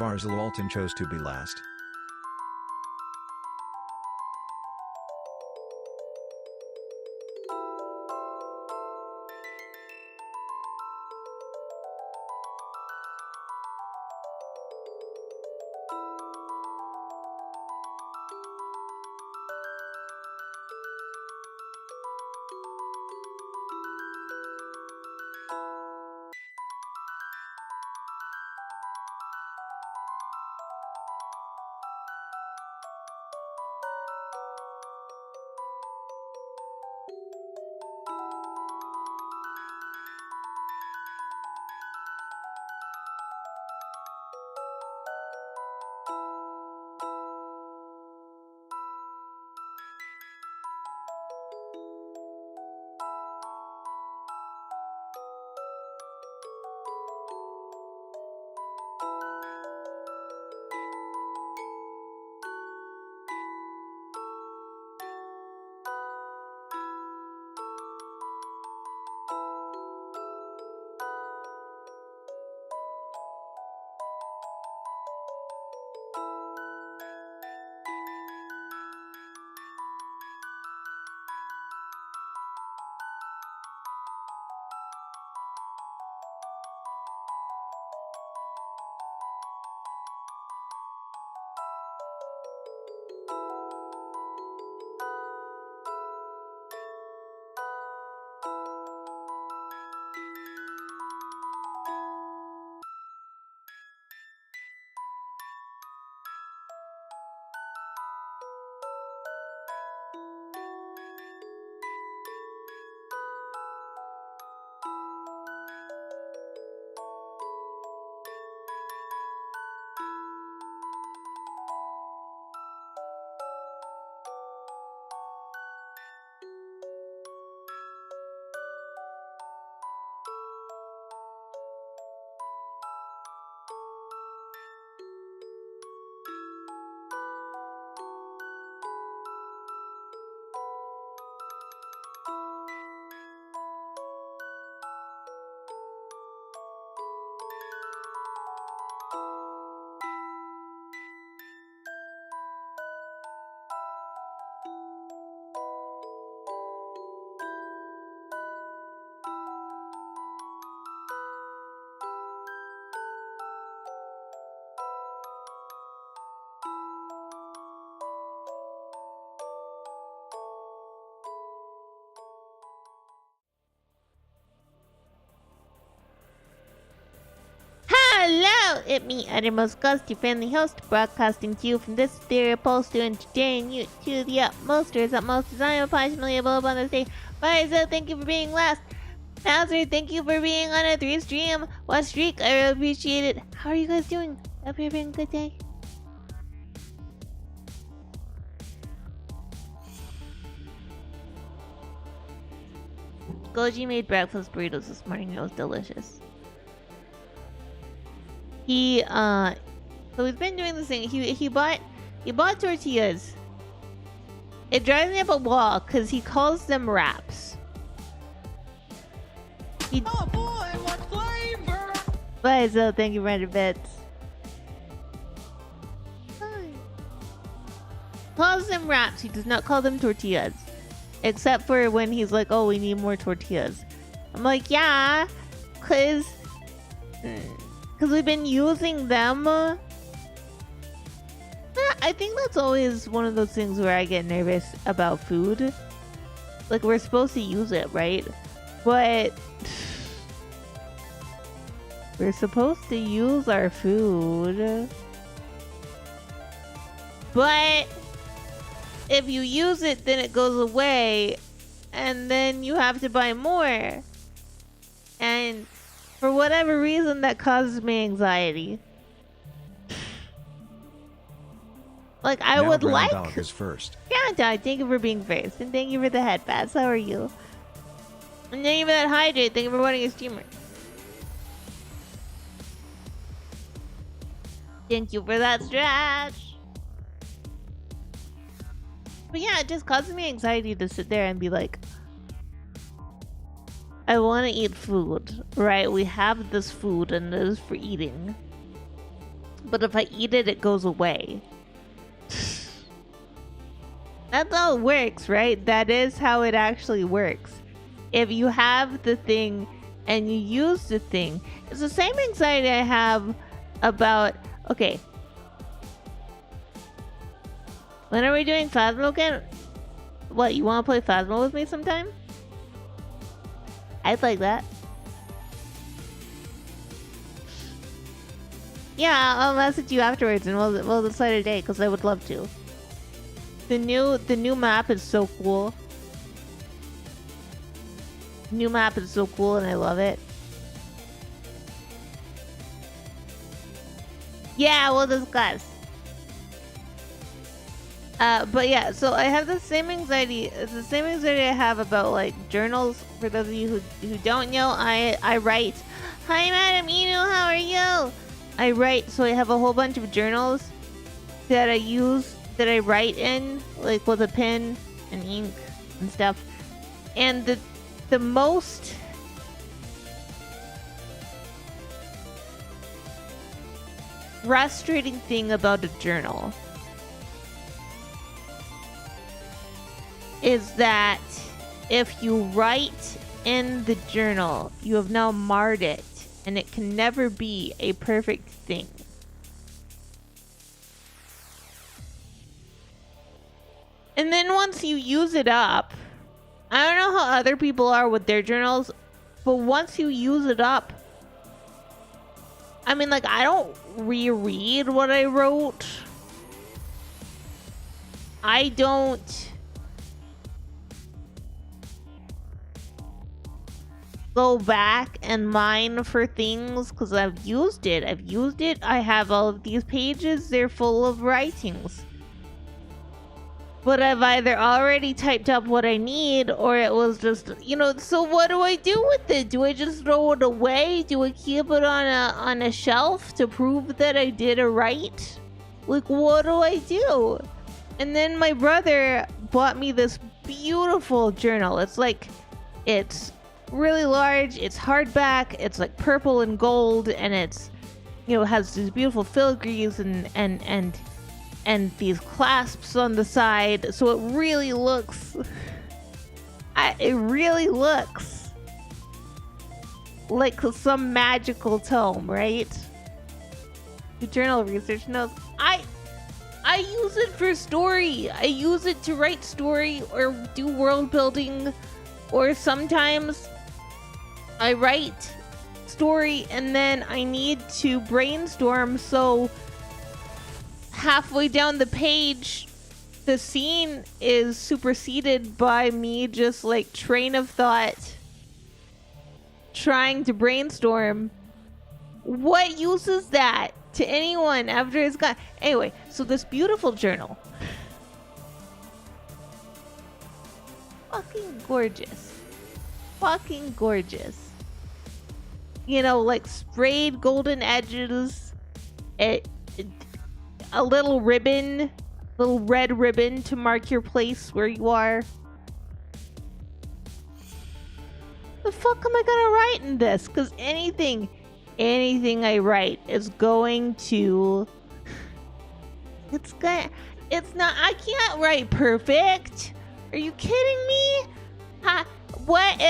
Alton chose to be last. Hello, it's me, Uttermost Ghostie, friendly host, broadcasting to you from this stereo pulse to entertain you to the utmost, or as utmost as I am passionately available on this day. So thank you for being last. Bowser, thank you for being on a 3-stream watch streak. I really appreciate it. How are you guys doing? Hope you're having a good day. Goji made breakfast burritos this morning. It was delicious. So he's been doing this thing. He bought tortillas. It drives me up a wall because he calls them wraps. Oh boy, what flavor? Bye, so thank you for 100 bits. Calls them wraps. He does not call them tortillas. Except for when he's like, oh, we need more tortillas. I'm like, yeah, because we've been using them. I think that's always one of those things where I get nervous about food. Like, we're supposed to use it, right? But we're supposed to use our food. But if you use it, then it goes away. And then you have to buy more. And for whatever reason, that causes me anxiety. Like, I now would Brown like... Dog is first. Yeah, Dog, thank you for being first. And thank you for the head pass. How are you? And thank you for that hydrate. Thank you for watching a streamer. Thank you for that stretch. But yeah, it just causes me anxiety to sit there and be like, I want to eat food, right? We have this food and it is for eating. But if I eat it, it goes away. That's how it works, right? That is how it actually works. If you have the thing and you use the thing, it's the same anxiety I have about, okay. When are we doing Phasmo again? What, you want to play Phasmo with me sometime? I'd like that. Yeah, I'll message you afterwards and we'll decide a date because I would love to. The new map is so cool. New map is so cool and I love it. Yeah, we'll discuss. But yeah, so I have the same anxiety. It's the same anxiety I have about like journals. For those of you who don't know, I write. Hi, Madam Inu, how are you? I write, so I have a whole bunch of journals that I use, that I write in, like with a pen and ink and stuff. And the most frustrating thing about a journal is that if you write in the journal, you have now marred it, and it can never be a perfect thing. And then once you use it up, I don't know how other people are with their journals, but once you use it up, I mean, like, I don't reread what I wrote. I don't go back and mine for things because I've used it. I have all of these pages. They're full of writings. But I've either already typed up what I need or it was just, you know, so what do I do with it? Do I just throw it away? Do I keep it on a shelf to prove that I did a write? Like, what do I do? And then my brother bought me this beautiful journal. It's really large, it's hardback, it's like purple and gold, and it's, you know, has these beautiful filigrees and these clasps on the side, so it really looks like some magical tome, right? The journal research notes. I use it for story. I use it to write story or do world building, or sometimes I write story and then I need to brainstorm, so halfway down the page the scene is superseded by me just like train of thought trying to brainstorm. What use is that to anyone after it's gone? Anyway, so this beautiful journal, fucking gorgeous, you know, like sprayed golden edges, a little ribbon, little red ribbon to mark your place where you are. The fuck am I gonna write in this? Because anything I write is going to, it's not, I can't write perfect. Are you kidding me? What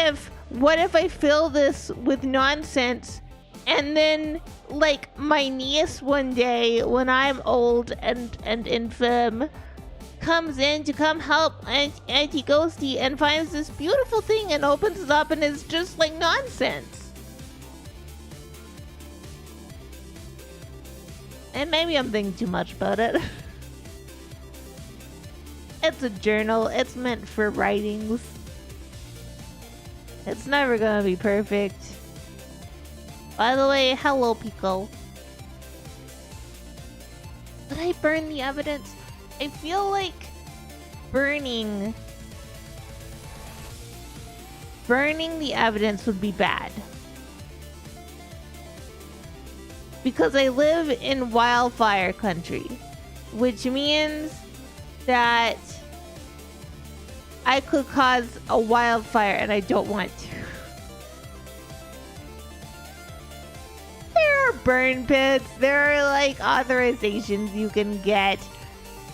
if I fill this with nonsense and then, like, my niece one day when I'm old and infirm comes in to come help Auntie Ghostie and finds this beautiful thing and opens it up and it's just like nonsense. And maybe I'm thinking too much about it. It's a journal. It's meant for writings. It's never gonna be perfect. By the way, hello, Pico. Did I burn the evidence? I feel like burning the evidence would be bad. Because I live in wildfire country, which means that I could cause a wildfire and I don't want to. There are burn pits. There are like authorizations you can get.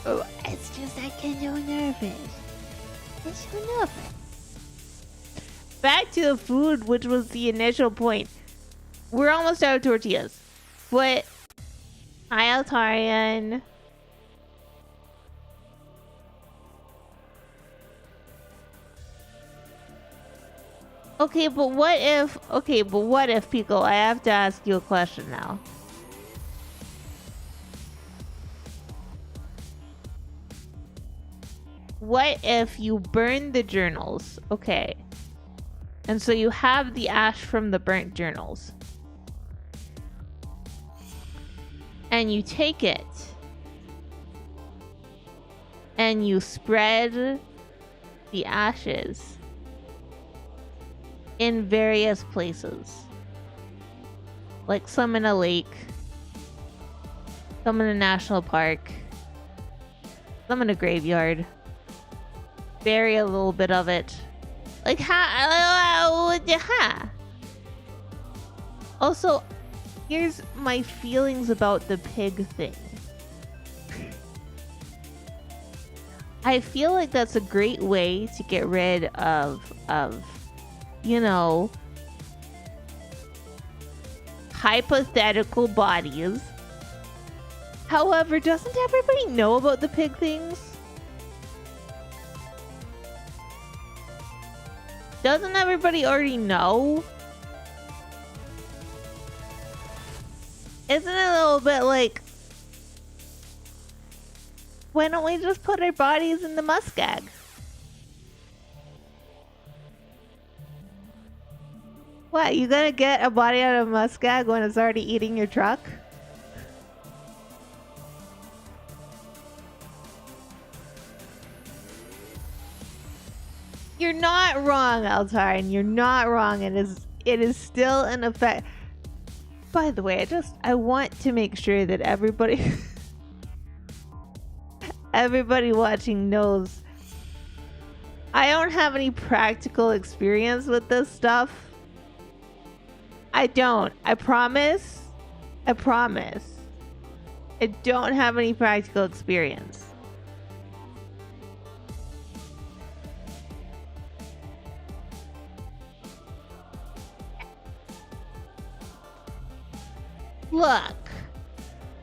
Oh, it's just I get so nervous. It's so nervous. Back to the food, which was the initial point. We're almost out of tortillas. What? Hi, Altarian. Okay, but what if, Pico, I have to ask you a question now. What if you burn the journals? Okay. And so you have the ash from the burnt journals. And you take it. And you spread the ashes in various places. Like some in a lake. Some in a national park. Some in a graveyard. Bury a little bit of it. Like, Also, here's my feelings about the pig thing. I feel like that's a great way to get rid of you know, hypothetical bodies. However, doesn't everybody know about the pig things? Doesn't everybody already know? Isn't it a little bit like, why don't we just put our bodies in the muskeg? What, you gonna get a body out of muskeg when it's already eating your truck? You're not wrong, Altarian. You're not wrong. It is still an effect. By the way, I want to make sure that everybody everybody watching knows I don't have any practical experience with this stuff. I don't. I promise. I promise. I don't have any practical experience. Look,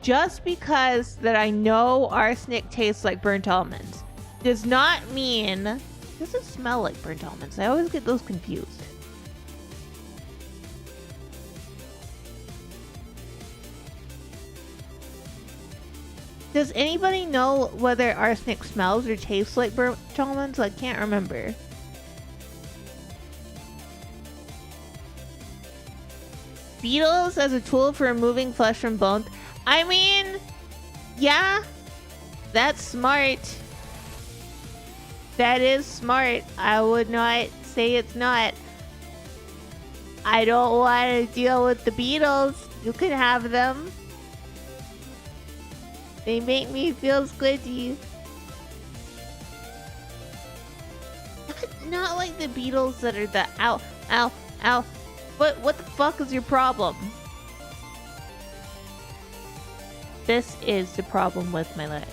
just because that I know arsenic tastes like burnt almonds does not mean... Does it smell like burnt almonds? I always get those confused. Does anybody know whether arsenic smells or tastes like burnt almonds? I can't remember. Beetles as a tool for removing flesh from bones. I mean, yeah, that's smart. That is smart. I would not say it's not. I don't want to deal with the beetles. You can have them. They make me feel squidgy. Not like the beetles that are the ow, ow, ow. What the fuck is your problem? This is the problem with my leg.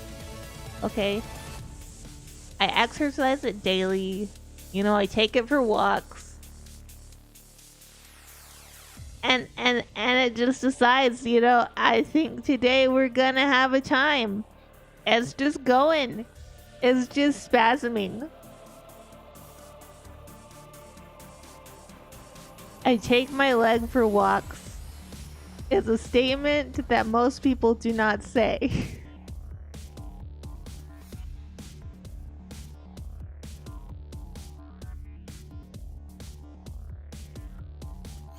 Okay? I exercise it daily. You know, I take it for walks. And it just decides, you know, I think today we're gonna have a time. It's just going. It's just spasming. I take my leg for walks. It's a statement that most people do not say.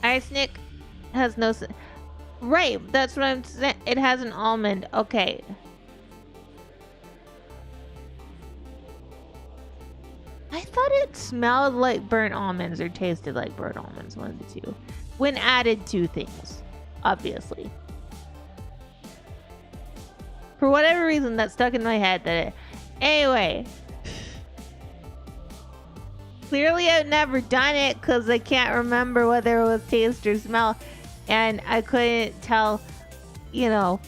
Arsenic has no... Right, that's what I'm saying. It has an almond. Okay. I thought it smelled like burnt almonds or tasted like burnt almonds, one of the two. When added to things, obviously. For whatever reason, that stuck in my head that it... Anyway. Clearly I've never done it because I can't remember whether it was taste or smell. and I couldn't tell, you know.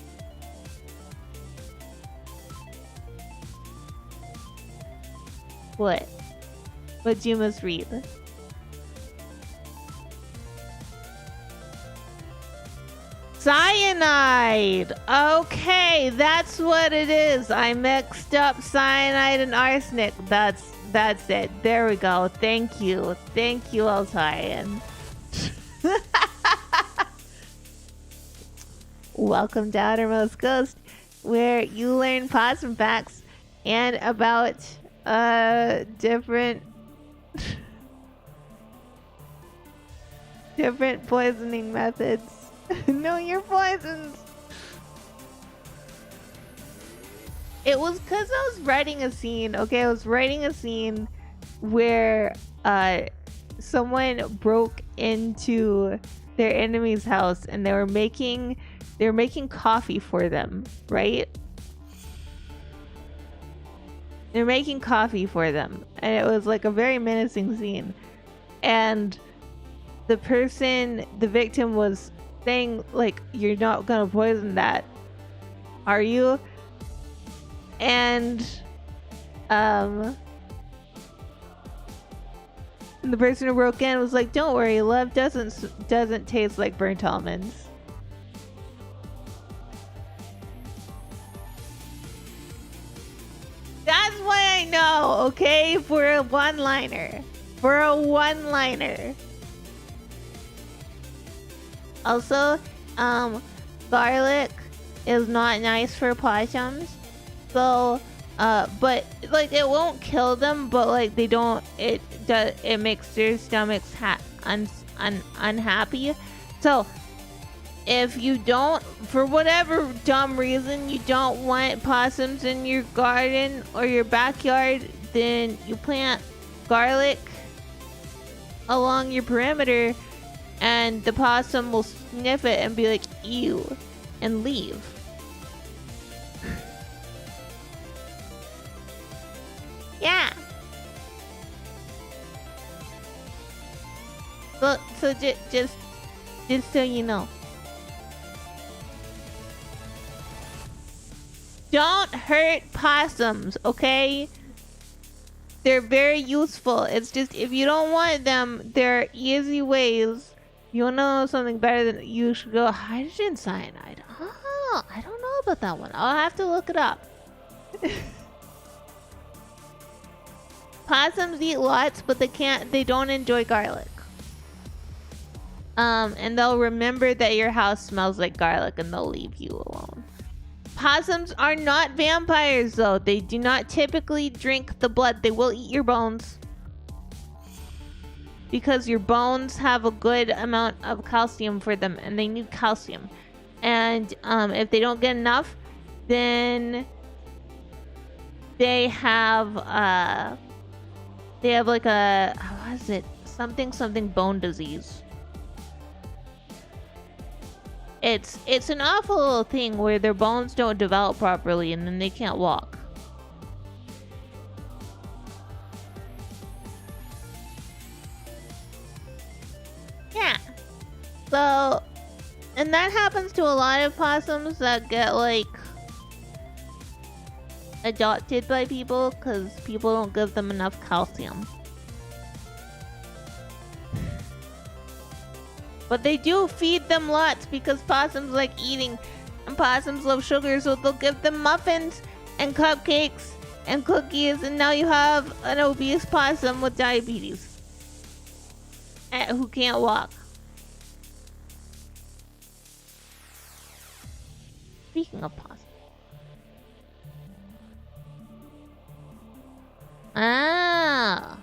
What? What you must read. Cyanide! Okay, that's what it is. I mixed up cyanide and arsenic. That's it. There we go. Thank you. Thank you, Altarian. Welcome to Outermost Ghost, where you learn possum facts and about different poisoning methods. Know your poisons. It was because I was writing a scene. Okay, I was writing a scene where someone broke into their enemy's house and they were making coffee for them, right? They're making coffee for them, and it was like a very menacing scene. And the victim was saying, like, you're not gonna poison that, are you? And the person who broke in was like, don't worry, love doesn't taste like burnt almonds. That's what I know, okay? For a one-liner. Also, garlic is not nice for possums. So, but like it won't kill them, but like it makes their stomachs unhappy. So, if you don't, for whatever dumb reason, you don't want possums in your garden or your backyard, then you plant garlic along your perimeter, and the possum will sniff it and be like, ew, and leave. Yeah. So just so you know. Don't hurt possums, okay? They're very useful. It's just, if you don't want them, there are easy ways. You want to know something better than, you should go hydrogen cyanide. Oh, I don't know about that one. I'll have to look it up. Possums eat lots, but they don't enjoy garlic. And they'll remember that your house smells like garlic and they'll leave you alone. Possums are not vampires, though. They do not typically drink the blood. They will eat your bones, because your bones have a good amount of calcium for them, and they need calcium. And if they don't get enough, then they have like a, how is it? Something bone disease. It's an awful little thing where their bones don't develop properly and then they can't walk. Yeah. So, and that happens to a lot of possums that get like adopted by people because people don't give them enough calcium. But they do feed them lots because possums like eating, and possums love sugar, so they'll give them muffins and cupcakes and cookies, and now you have an obese possum with diabetes who can't walk. Speaking of possums. Ah.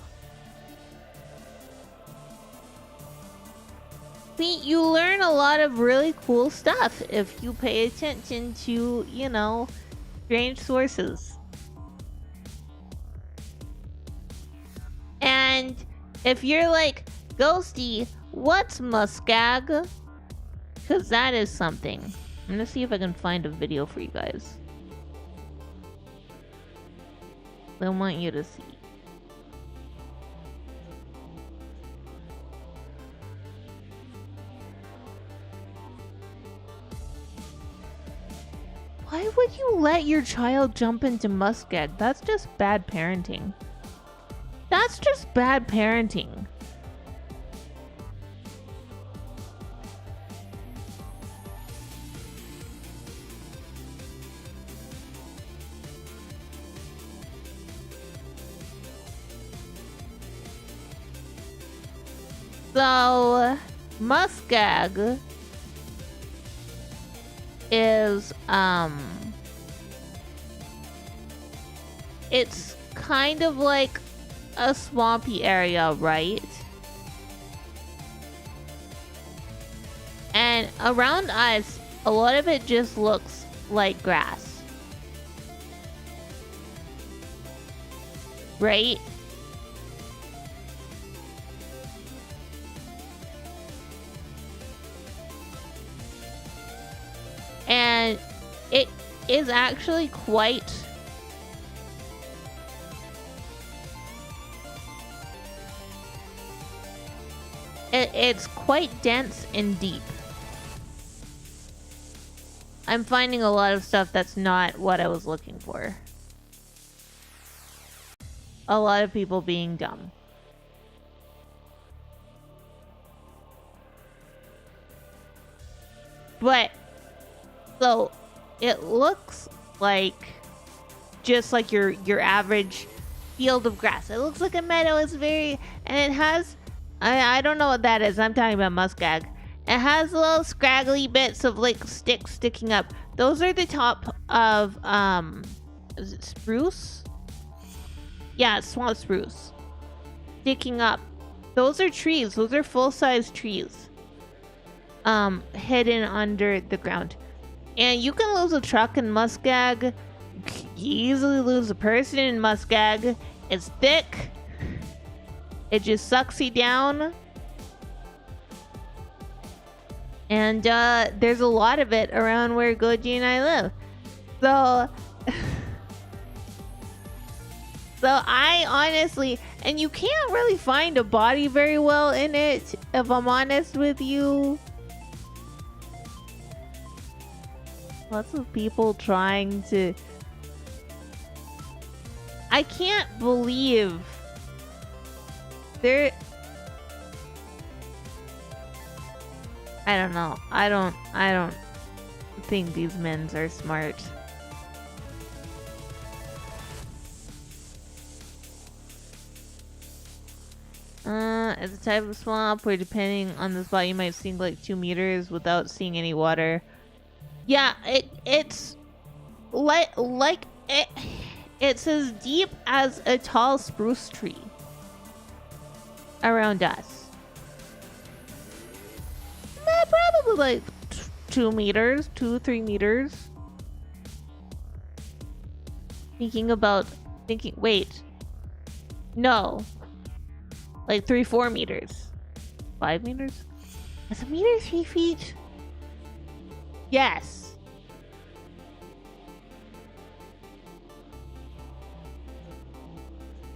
See, you learn a lot of really cool stuff if you pay attention to, you know, strange sources. And if you're like, Ghostie, what's muskag? Because that is something. I'm gonna see if I can find a video for you guys. I want you to see. you let your child jump into muskeg? That's just bad parenting. That's just bad parenting. So, muskeg is, it's kind of like a swampy area, right? And around us, a lot of it just looks like grass. Right? And it is actually quite it's quite dense and deep. I'm finding a lot of stuff that's not what I was looking for. A lot of people being dumb. But so it looks like just like your average field of grass. It looks like a meadow. It's very, and it has, I don't know what that is. I'm talking about muskeg. It has little scraggly bits of like sticks sticking up. Those are the top of is it spruce? Yeah, it's swamp spruce sticking up. Those are trees. Those are full-size trees. Hidden under the ground. And you can lose a truck in muskeg. You easily lose a person in muskeg. It's thick. It just sucks you down. And there's a lot of it around where Goji and I live. So so I honestly, and you can't really find a body very well in it, if I'm honest with you. Lots of people trying to... I can't believe there... I don't know. I don't think these men's are smart. It's a type of swamp where depending on the spot you might sink like 2 meters without seeing any water. Yeah, it's it's as deep as a tall spruce tree around us. Probably like 2 meters, 3 meters. Wait. No. Like 3-4 meters. 5 meters? Is a meter 3 feet? Yes.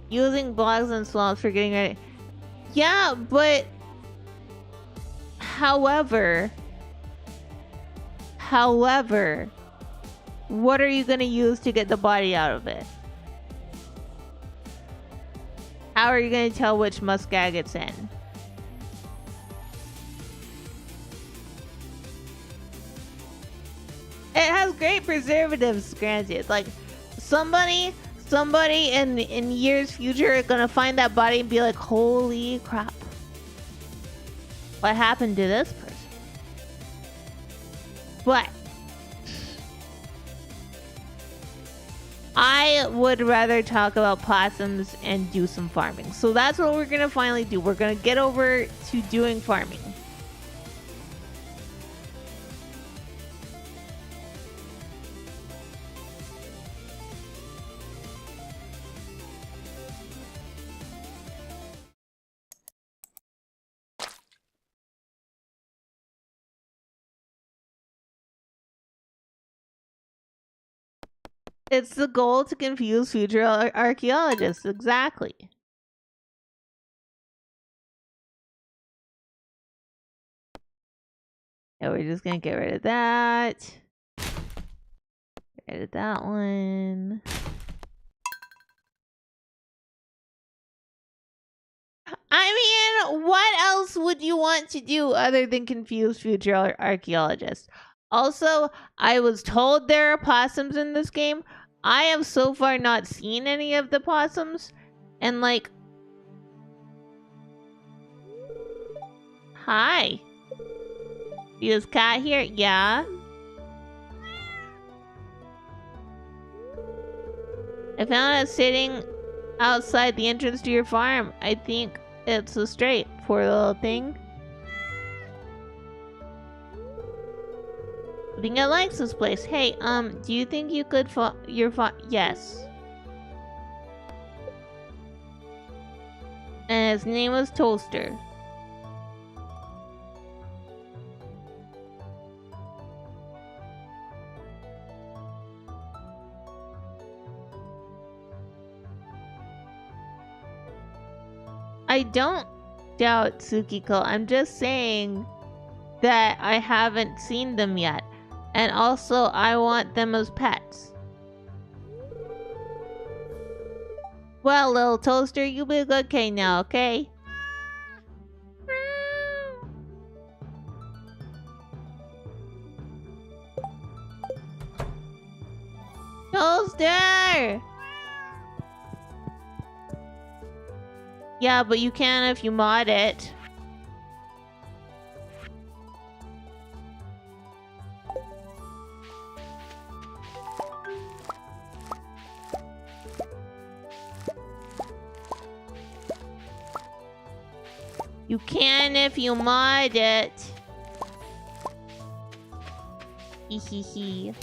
Using blocks and swamps for getting ready. Yeah, but however, what are you going to use to get the body out of it? How are you going to tell which muskeg it's in? It has great preservatives, granted. Like, somebody in years future are gonna find that body and be like, holy crap. What happened to this person? But I would rather talk about possums and do some farming. So that's what we're gonna finally do. We're gonna get over to doing farming. It's the goal to confuse future archaeologists. Exactly. Yeah, we're just gonna get rid of that. Edit that one. I mean, what else would you want to do other than confuse future archaeologists? Also, I was told there are possums in this game. I have so far not seen any of the possums. And like... Hi. See this cat here? Yeah. I found it sitting outside the entrance to your farm. I think it's a straight, poor little thing. I think it likes this place. Hey, do you think you could yes. And his name was Toaster. I don't doubt Tsukiko. I'm just saying that I haven't seen them yet. And also, I want them as pets. Well, little toaster, you be a good kid now, okay? Toaster! Yeah, but you can if you mod it. You can if you mod it. Hehehe.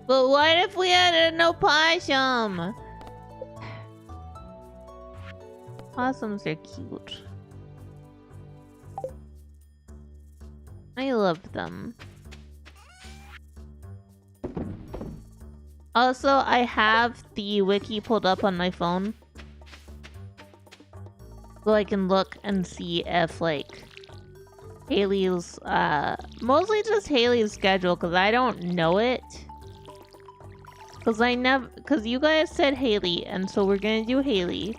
But what if we had a no possum? Possums are cute. I love them. Also, I have the wiki pulled up on my phone. So I can look and see if, like, Haley's, mostly just Haley's schedule, because I don't know it. Because you guys said Haley, and so we're gonna do Haley.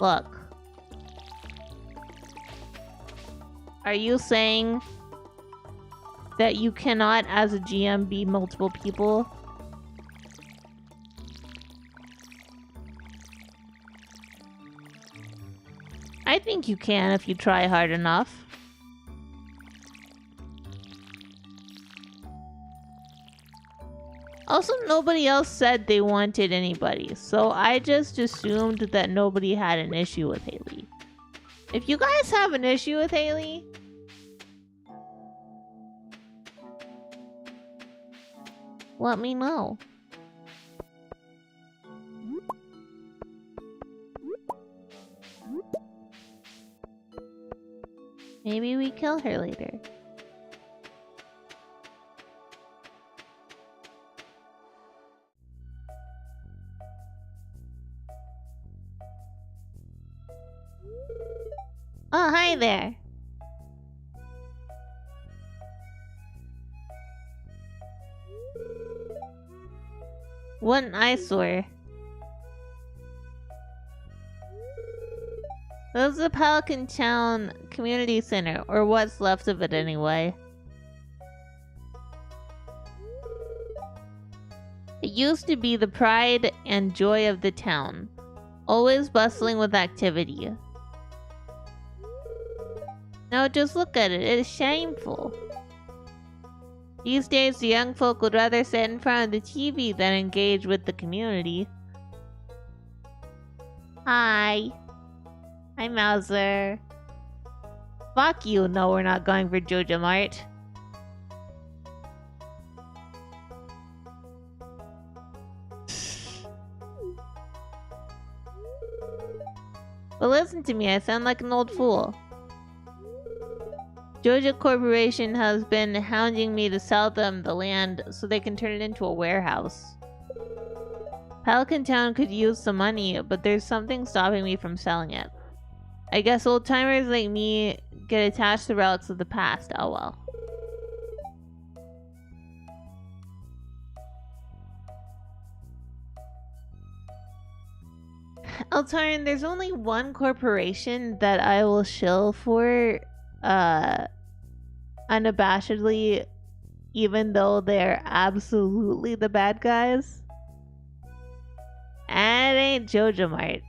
Look. Are you saying that you cannot, as a GM, be multiple people? I think you can if you try hard enough. Also, nobody else said they wanted anybody, so I just assumed that nobody had an issue with Haley. If you guys have an issue with Haley, let me know. Maybe we kill her later. Oh, hi there. What an eyesore. This is the Pelican Town Community Center, or what's left of it anyway. It used to be the pride and joy of the town, always bustling with activity. Now just look at it, it is shameful. These days, the young folk would rather sit in front of the TV than engage with the community. Hi. Hi, Mouser. Fuck you. No, we're not going for Jojo Mart. But listen to me, I sound like an old fool. Goji Corporation has been hounding me to sell them the land so they can turn it into a warehouse. Pelican Town could use some money, but there's something stopping me from selling it. I guess old-timers like me get attached to relics of the past. Oh well. Altarn, there's only one corporation that I will shill for, unabashedly, even though they're absolutely the bad guys. And it ain't Jojo Mart.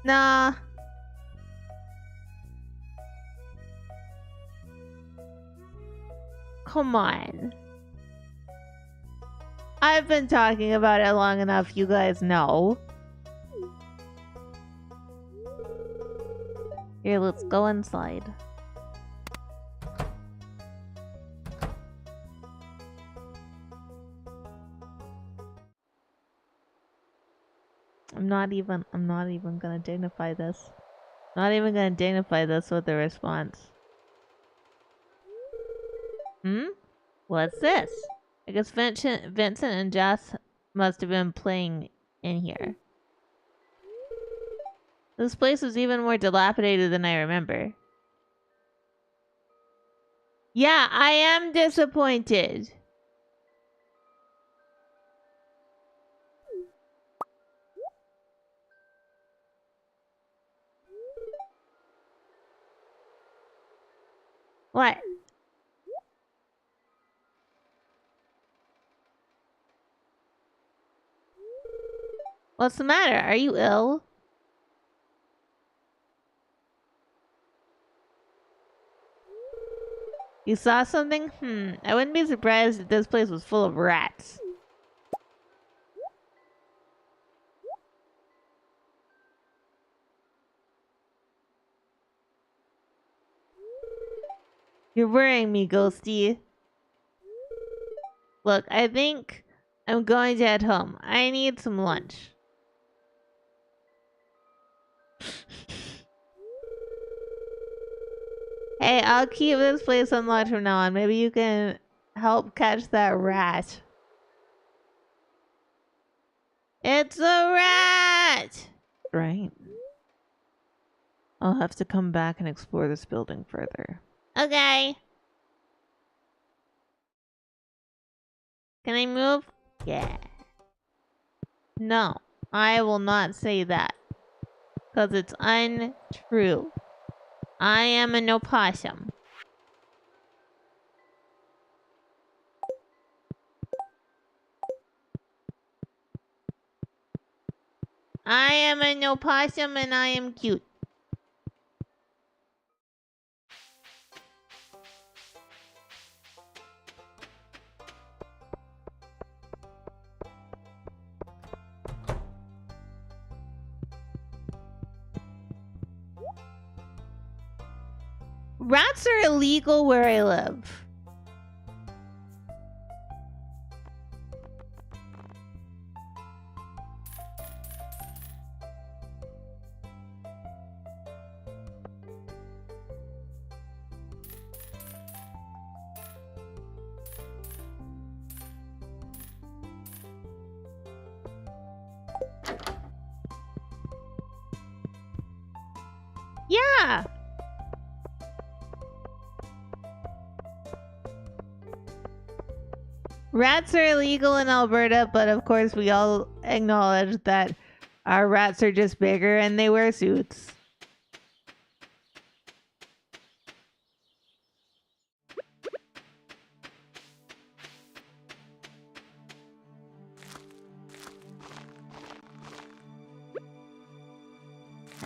Nah. Come on. I've been talking about it long enough, you guys know. Here, let's go inside. I'm not even gonna dignify this. Not even gonna dignify this with a response. What's this? I guess Vincent and Jess must have been playing in here. This place was even more dilapidated than I remember. Yeah, I am disappointed. What? What's the matter? Are you ill? You saw something? I wouldn't be surprised if this place was full of rats. You're worrying me, Ghostie. Look, I think I'm going to head home. I need some lunch. Hey, I'll keep this place unlocked from now on. Maybe you can help catch that rat. It's a rat! Right. I'll have to come back and explore this building further. Okay. Can I move? Yeah. No, I will not say that. Because it's untrue. I am an opossum. I am an opossum and I am cute. Rats are illegal where I live. Yeah. Rats are illegal in Alberta, but of course we all acknowledge that our rats are just bigger and they wear suits.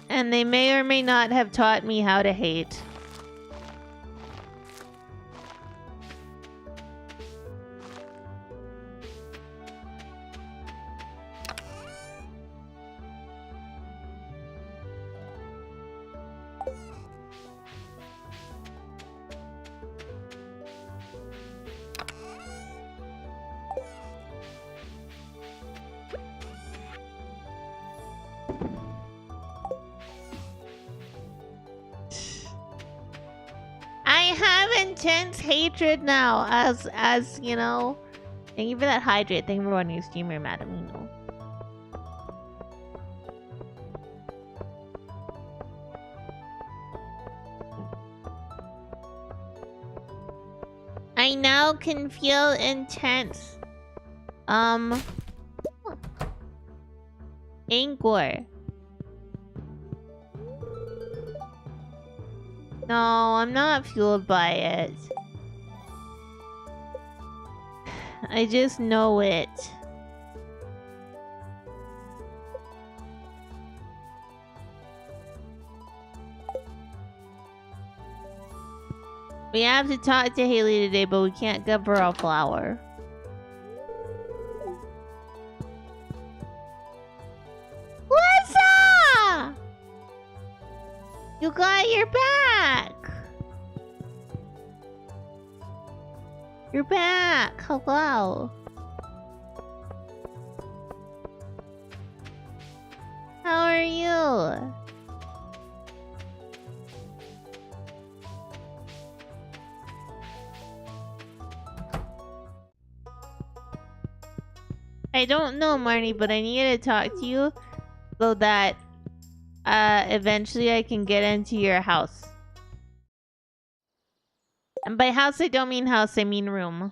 And they may or may not have taught me how to hate. I have intense hatred now, as you know. Thank you for that hydrate. Thank you for running your streamer, Madam Eno. I now can feel intense anger. No, I'm not fueled by it. I just know it. We have to talk to Haley today, but we can't give her a flower. Lisa! You got your back! You're back! Hello! How are you? I don't know, Marnie, but I need to talk to you so that eventually I can get into your house. And by house, I don't mean house, I mean room.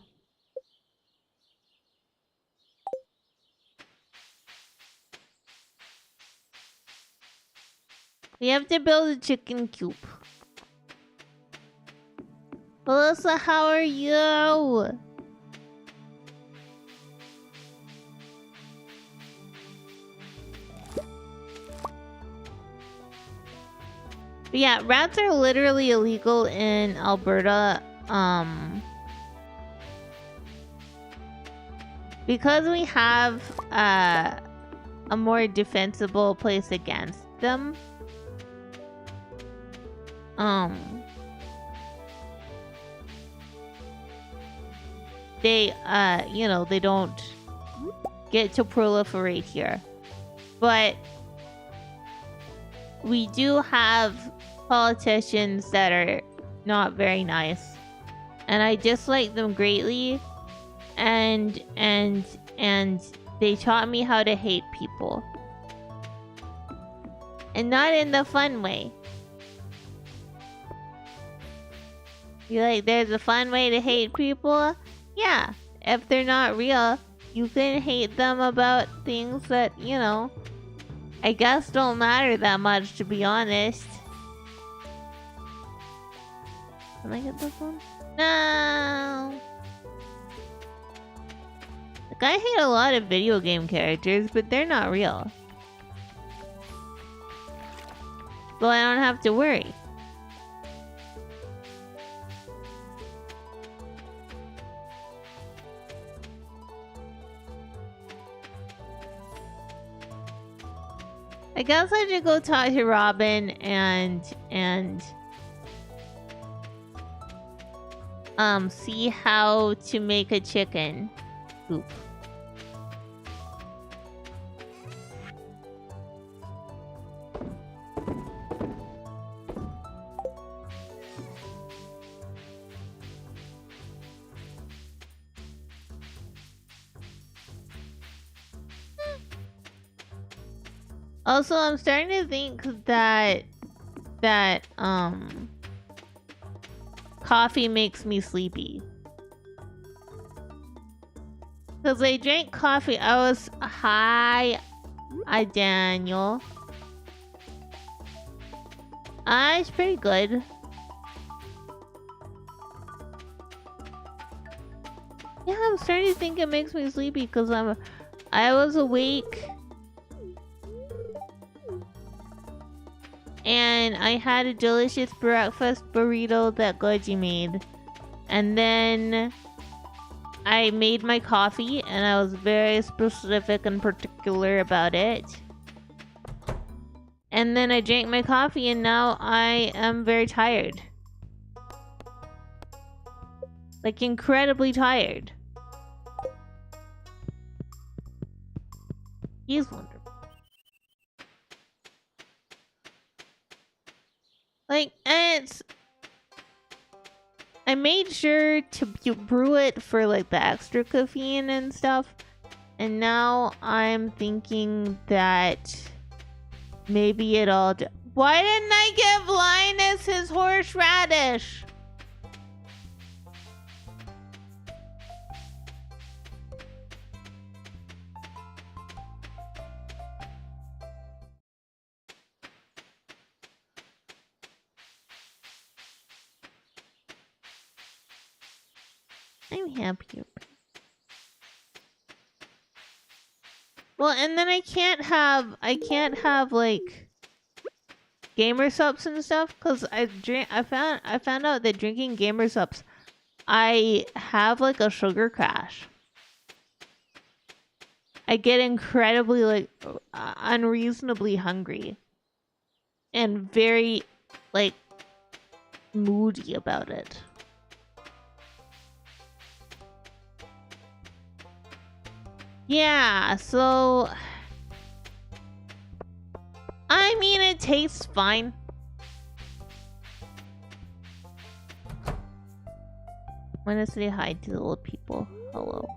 We have to build a chicken coop. Melissa, how are you? But yeah, rats are literally illegal in Alberta. Because we have a more defensible place against them. They you know, they don't get to proliferate here. But we do have politicians that are not very nice, and I dislike them greatly, and they taught me how to hate people, and not in the fun way. You like, there's a fun way to hate people? Yeah, if they're not real, you can hate them about things that, you know, I guess don't matter that much, to be honest. Can I get this one? No! Like, I hate a lot of video game characters, but they're not real. So I don't have to worry. I guess I should go talk to Robin and see how to make a chicken coop. Also, I'm starting to think that coffee makes me sleepy. Cause I drank coffee. I was hi, Daniel. It's pretty good. Yeah, I'm starting to think it makes me sleepy because I was awake. And I had a delicious breakfast burrito that Goji made. And then I made my coffee, and I was very specific and particular about it. And then I drank my coffee, and now I am very tired. Like, incredibly tired. He's wonderful. Like, I made sure to brew it for like the extra caffeine and stuff. And now I'm thinking that maybe it'll... Why didn't I give Linus his horseradish? I'm happier. Well, and then I can't have like gamer subs and stuff because I found out that drinking gamer subs, I have like a sugar crash. I get incredibly like unreasonably hungry and very like moody about it. Yeah, so I mean it tastes fine. I want to say hi to the old people. Hello.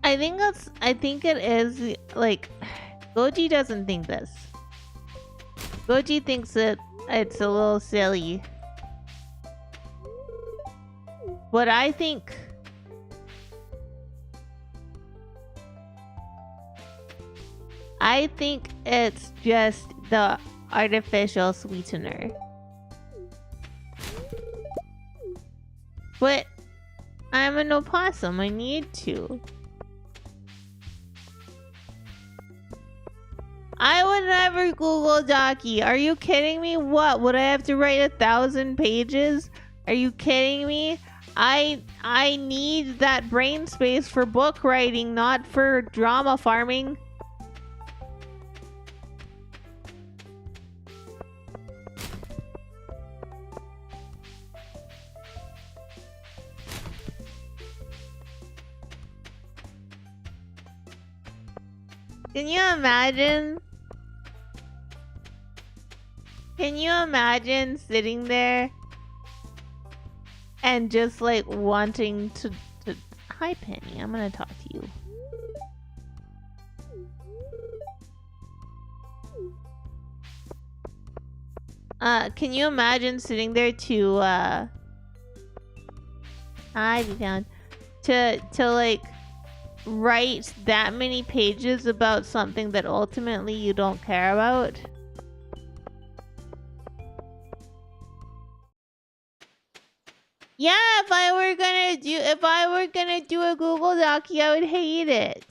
I think it is like Goji doesn't think this. Goji thinks that it's a little silly. But I think it's just the artificial sweetener. But I'm an opossum. I need to. I would never Google Docky. Are you kidding me? What? Would I have to write 1,000 pages? Are you kidding me? I need that brain space for book writing, not for drama farming. Can you imagine? Can you imagine sitting there and just like wanting to... Hi Penny, I'm gonna talk to you. Can you imagine sitting there to hi, we found to like write that many pages about something that ultimately you don't care about? Yeah, if I were gonna do a Google Doc, I would hate it.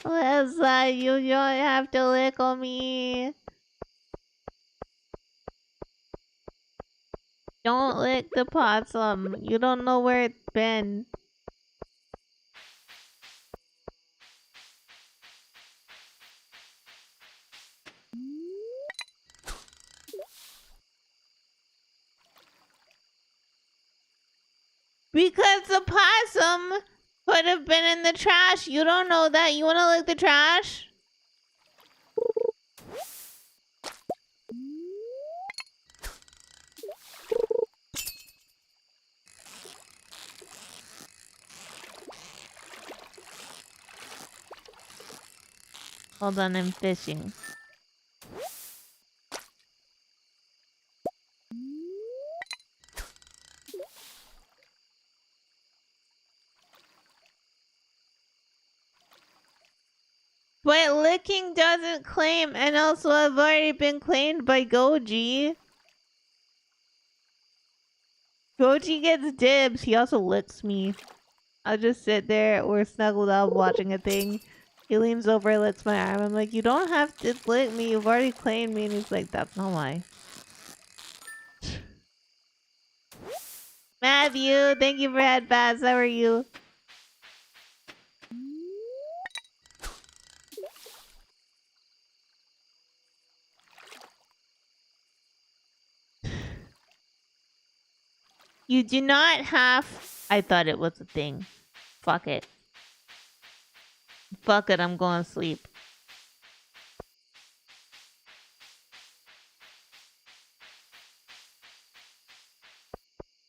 Lisa, you don't have to lick on me. Don't lick the possum. You don't know where it's been. Because the possum could have been in the trash. You don't know that. You want to lick the trash? Hold on, I'm fishing. But licking doesn't claim, and also I've already been claimed by Goji. Goji gets dibs. He also licks me. I'll just sit there, we're snuggled up watching a thing. He leans over, licks my arm. I'm like, you don't have to lick me. You've already claimed me. And he's like, that's not why. Mad have you. Thank you for head pass. How are you? You do not have... I thought it was a thing. Fuck it. Fuck it, I'm going to sleep.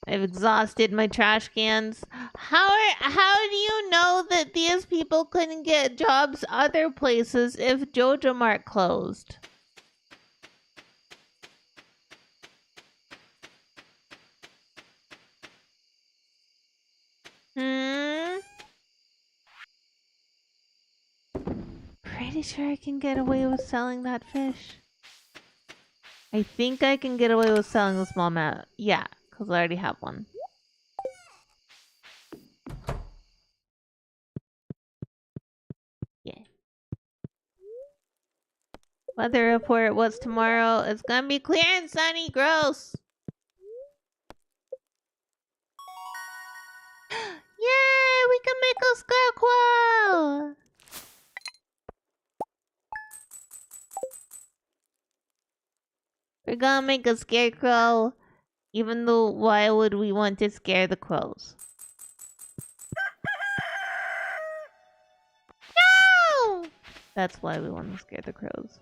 I've exhausted my trash cans. How do you know that these people couldn't get jobs other places if Jojo Mart closed? Pretty sure I can get away with selling that fish. I think I can get away with selling the small amount. Yeah, because I already have one. Yeah. Weather report, what's tomorrow? It's gonna be clear and sunny. Gross. Yay! We can make a scarecrow! We're gonna make a scarecrow. Even though, why would we want to scare the crows? No! That's why we want to scare the crows.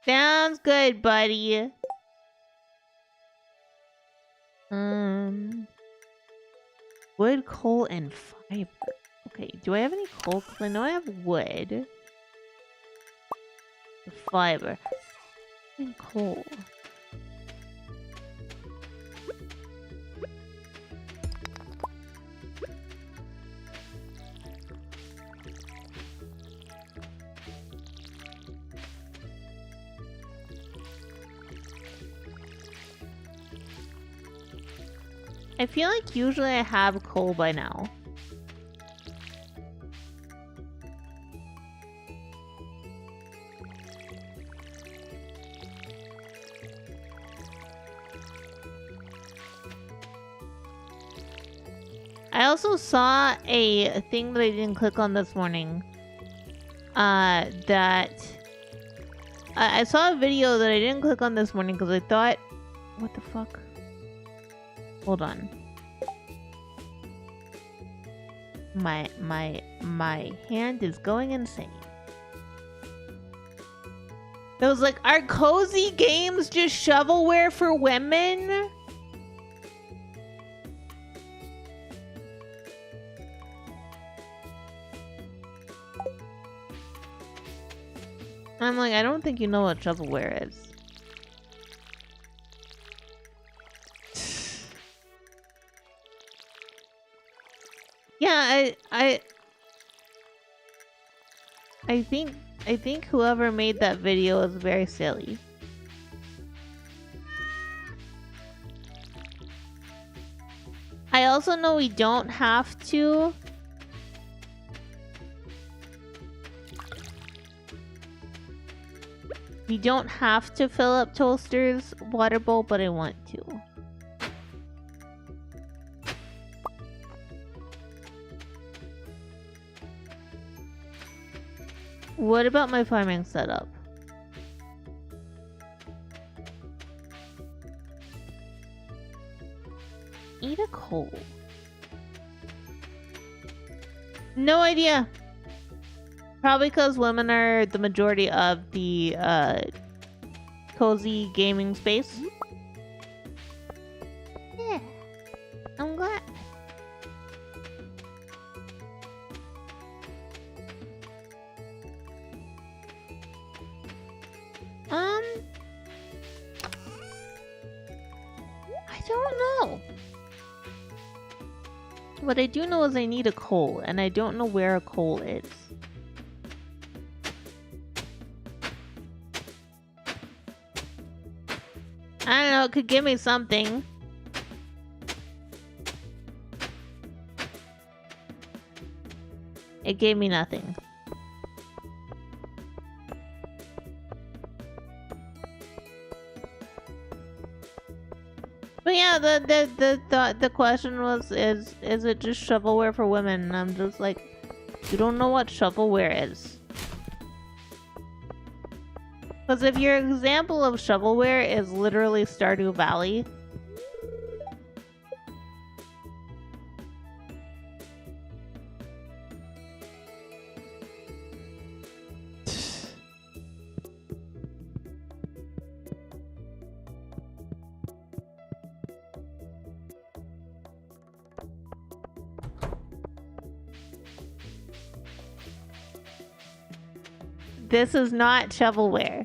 Sounds good, buddy. Wood, coal, and fiber. Okay, do I have any coal? Because I know I have wood. The fiber. And coal. I feel like usually I have coal by now. I also saw a thing that I didn't click on this morning. I saw a video that I didn't click on this morning because I thought, what the fuck? Hold on. My hand is going insane. It was like, are cozy games just shovelware for women? I'm like, I don't think you know what shovelware is. Yeah, I think whoever made that video is very silly. I also know we don't have to. We don't have to fill up Toaster's water bowl, but I want to. What about my farming setup? Eat a coal. No idea. Probably because women are the majority of the cozy gaming space. Yeah, I'm glad. I don't know. What I do know is I need a coal, and I don't know where a coal is. I don't know, it could give me something. It gave me nothing. But yeah, the question was, is it just shovelware for women? And I'm just like, you don't know what shovelware is. Because if your example of shovelware is literally Stardew Valley, this is not shovelware.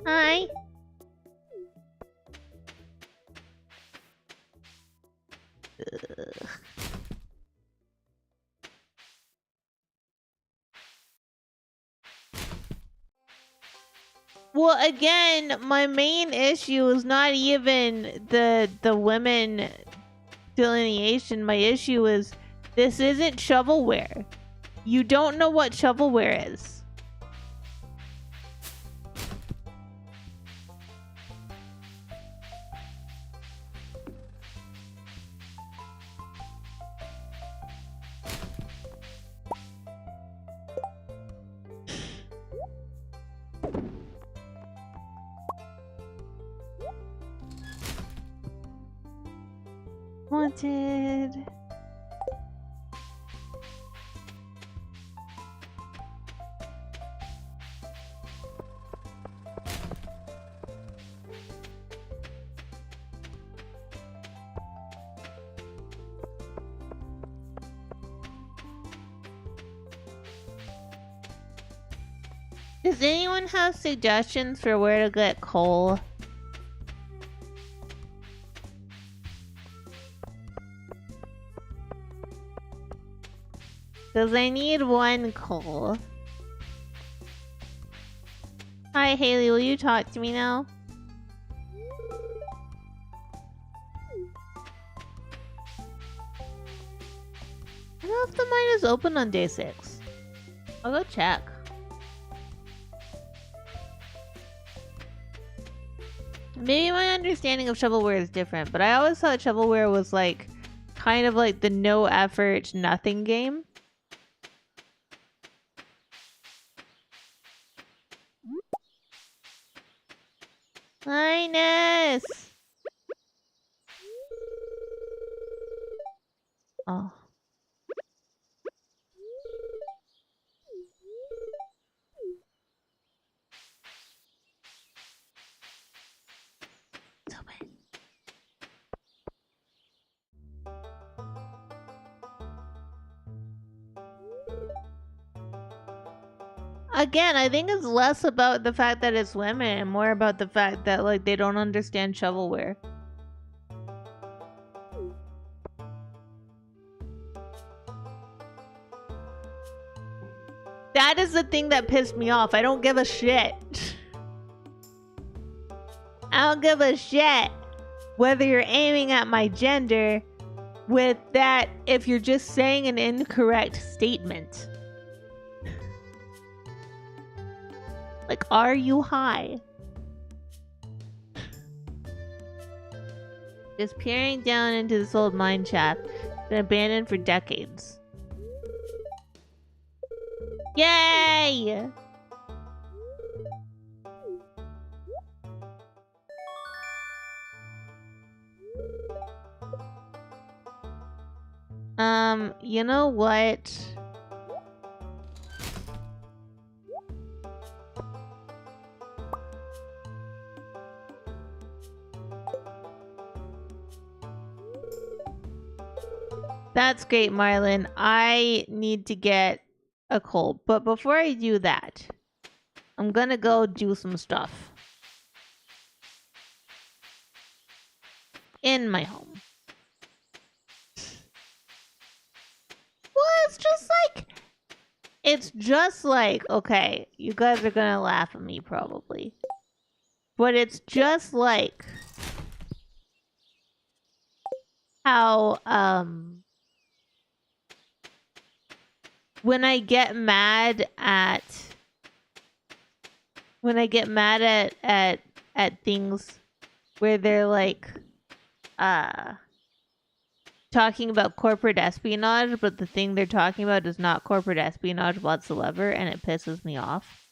Hi. Ugh. Well, again, my main issue is not even the women delineation. My issue is this isn't shovelware. You don't know what shovelware is. Wanted. Does anyone have suggestions for where to get coal? Because I need 1 coal. Hi, Haley, will you talk to me now? I don't know if the mine is open on day 6. I'll go check. Maybe my understanding of shovelware is different, but I always thought shovelware was like kind of like the no effort, nothing game. Linus! Oh. It's open. Again, I think it's less about the fact that it's women and more about the fact that like they don't understand shovelware. That is the thing that pissed me off. I don't give a shit. I don't give a shit whether you're aiming at my gender with that if you're just saying an incorrect statement. Like, are you high? Just peering down into this old mine shaft. Been abandoned for decades. Yay! You know what? That's great, Marlon. I need to get a coal. But before I do that, I'm gonna go do some stuff in my home. Well, it's just like, okay, you guys are gonna laugh at me probably. But it's just like how, when I get mad at at things where they're like talking about corporate espionage, but the thing they're talking about is not corporate espionage whatsoever, and it pisses me off.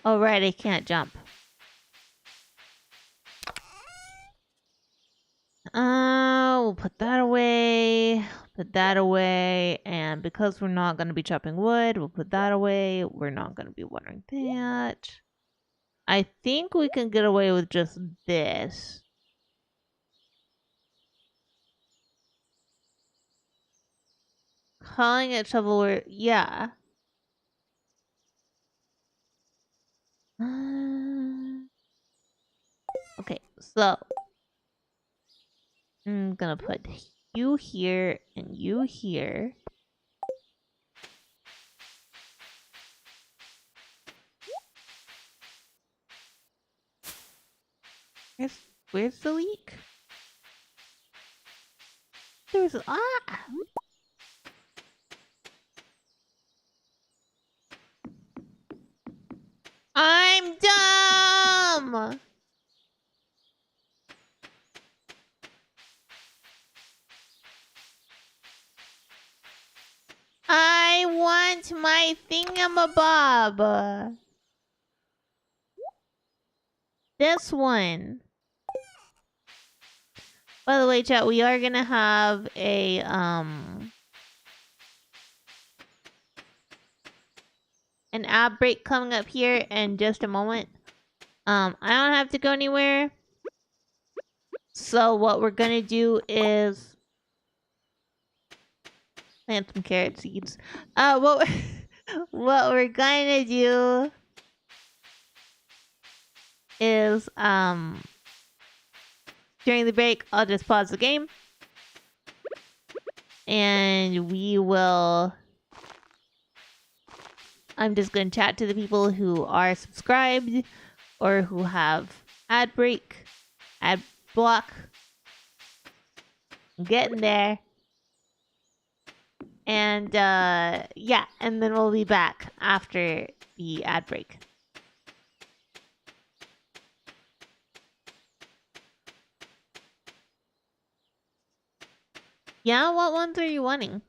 Oh right, I can't jump. We'll put that away. Put that away. And because we're not going to be chopping wood, we'll put that away. We're not going to be watering that. I think we can get away with just this. Calling it shovelware, yeah. Okay, so I'm gonna put you here and you here. Where's the leak? There's I'm dumb. I want my thingamabob. This one. By the way, chat, we are gonna have a an ad break coming up here in just a moment. I don't have to go anywhere. So what we're gonna do is plant some carrot seeds. What we're gonna do is during the break, I'll just pause the game, and we will. I'm just gonna chat to the people who are subscribed or who have ad break, ad block. I'm getting there. And yeah, and then we'll be back after the ad break. Yeah, what ones are you wanting?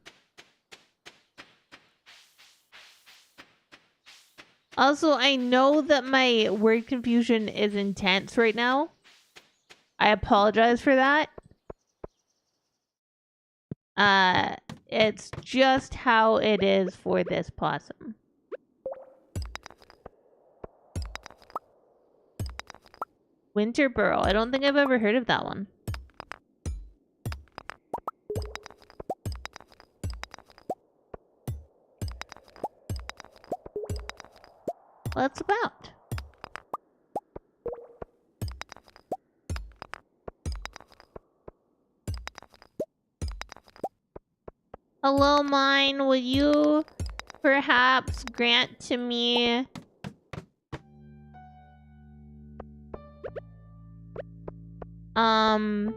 Also, I know that my word confusion is intense right now. I apologize for that. It's just how it is for this possum. Winter Burrow. I don't think I've ever heard of that one. What's about? Hello, mine. Would you perhaps grant to me a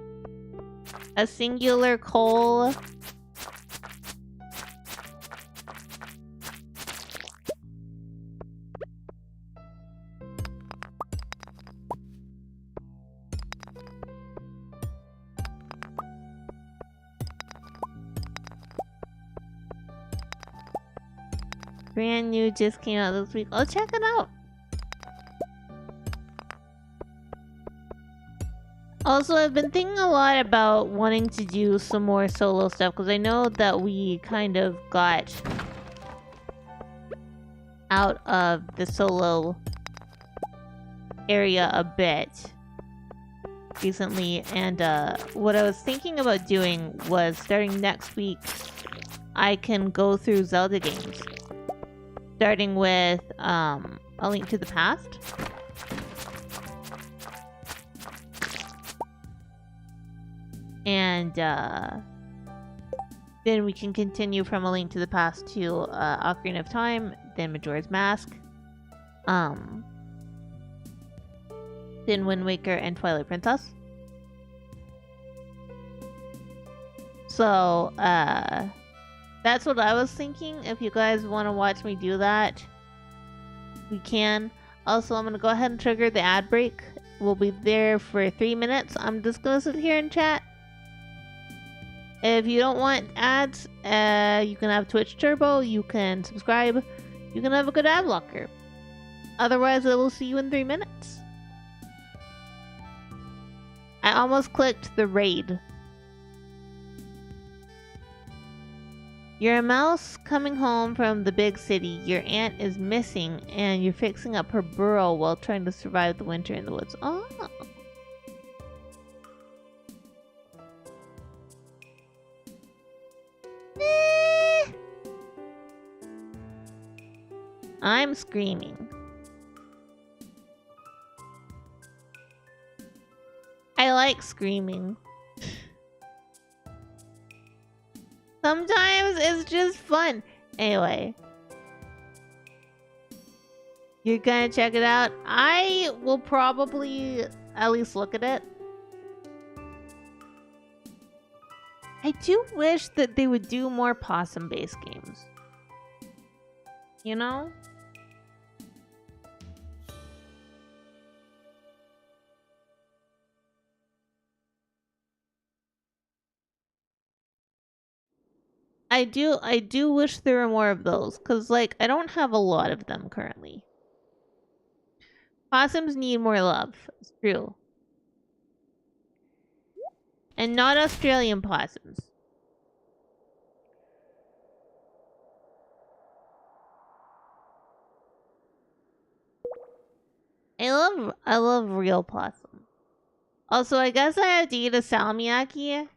singular coal? Brand new, just came out this week. Oh, check it out. Also, I've been thinking a lot about wanting to do some more solo stuff because I know that we kind of got out of the solo area a bit recently, and what I was thinking about doing was starting next week I can go through Zelda games. Starting with A Link to the Past. And then we can continue from A Link to the Past to Ocarina of Time, then Majora's Mask, then Wind Waker and Twilight Princess. So, that's what I was thinking. If you guys want to watch me do that, we can. Also, I'm gonna go ahead and trigger the ad break. We'll be there for 3 minutes. I'm just gonna sit here and chat. If you don't want ads, you can have Twitch Turbo, you can subscribe, you can have a good ad blocker. Otherwise, I will see you in 3 minutes. I almost clicked the raid. You're a mouse coming home from the big city. Your aunt is missing, and you're fixing up her burrow while trying to survive the winter in the woods. Oh. I'm screaming. I like screaming. Sometimes it's just fun. Anyway. You're gonna check it out? I will probably at least look at it. I do wish that they would do more possum-based games. You know? I do wish there were more of those, cause like I don't have a lot of them currently. Possums need more love. It's true. And not Australian possums. I love real possum. Also, I guess I have to eat a salmiakki.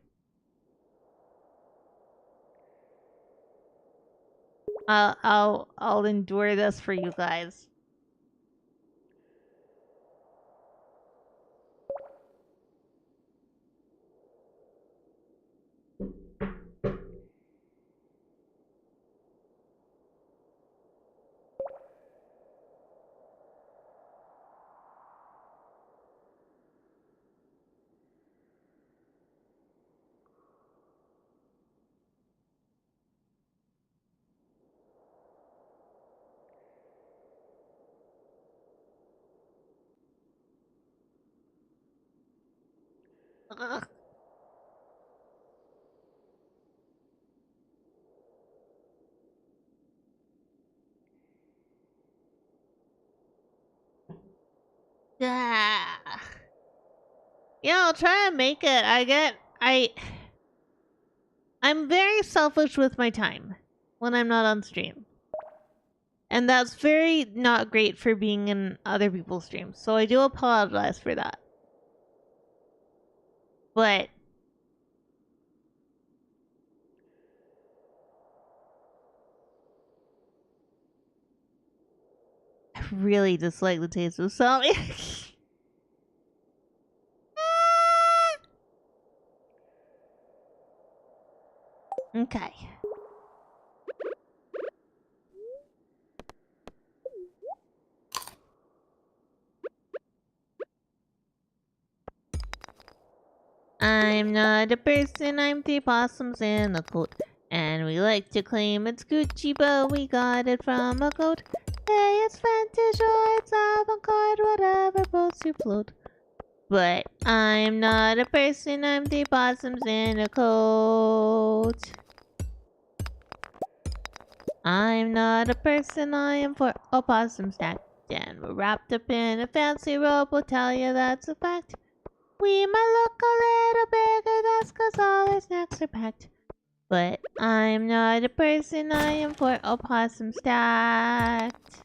I'll endure this for you guys. Ugh. Ah. Yeah, I'll try to make it. I'm very selfish with my time when I'm not on stream. And that's very not great for being in other people's streams. So I do apologize for that. But I really dislike the taste of salmi. Okay. I'm not a person, I'm 3 possums in a coat. And we like to claim it's Gucci, but we got it from a goat. Hey, it's vintage or it's avant-garde, whatever boats you float. But I'm not a person, I'm 3 possums in a coat. I'm not a person, I am 4 opossums stacked. And we're wrapped up in a fancy robe, we'll tell you that's a fact. We might look a little bigger, that's 'cause all our snacks are packed. But I'm not a person, I am 4 opossums stacked.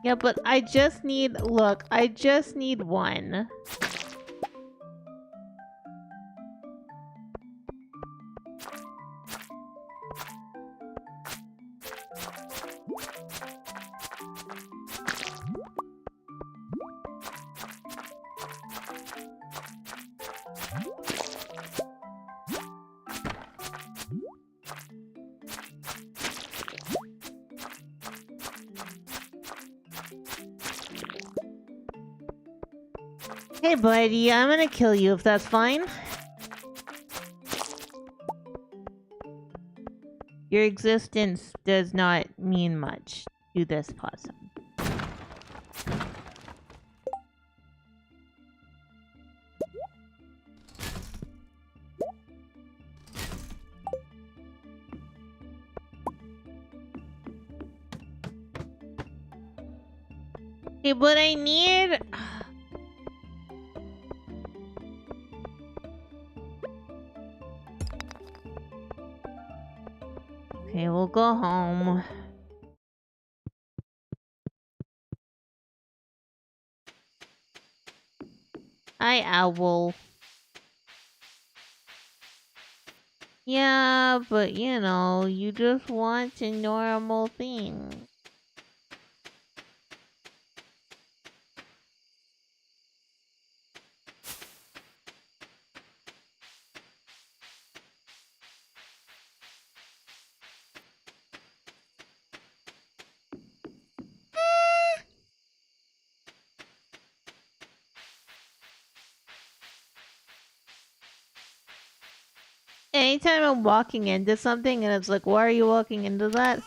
Yeah, but I just need one. Hey, buddy, I'm gonna kill you if that's fine. Your existence does not mean much to this possum. Okay, but I need... Okay, we'll go home. Hi, Owl. Yeah, but you know, you just want a normal thing. Anytime I'm walking into something and it's like, why are you walking into that?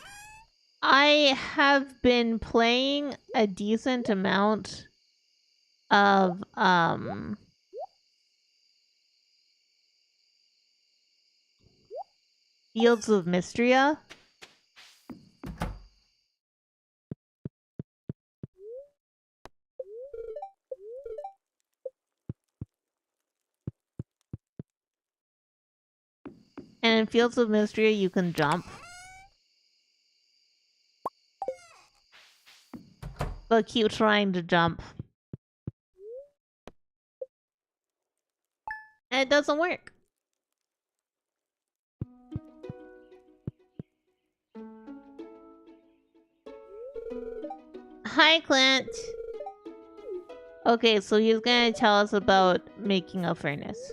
I have been playing a decent amount of, Fields of Mystria. And in Fields of Mystria, you can jump. But keep trying to jump. And it doesn't work. Hi, Clint. Okay, so he's gonna tell us about making a furnace.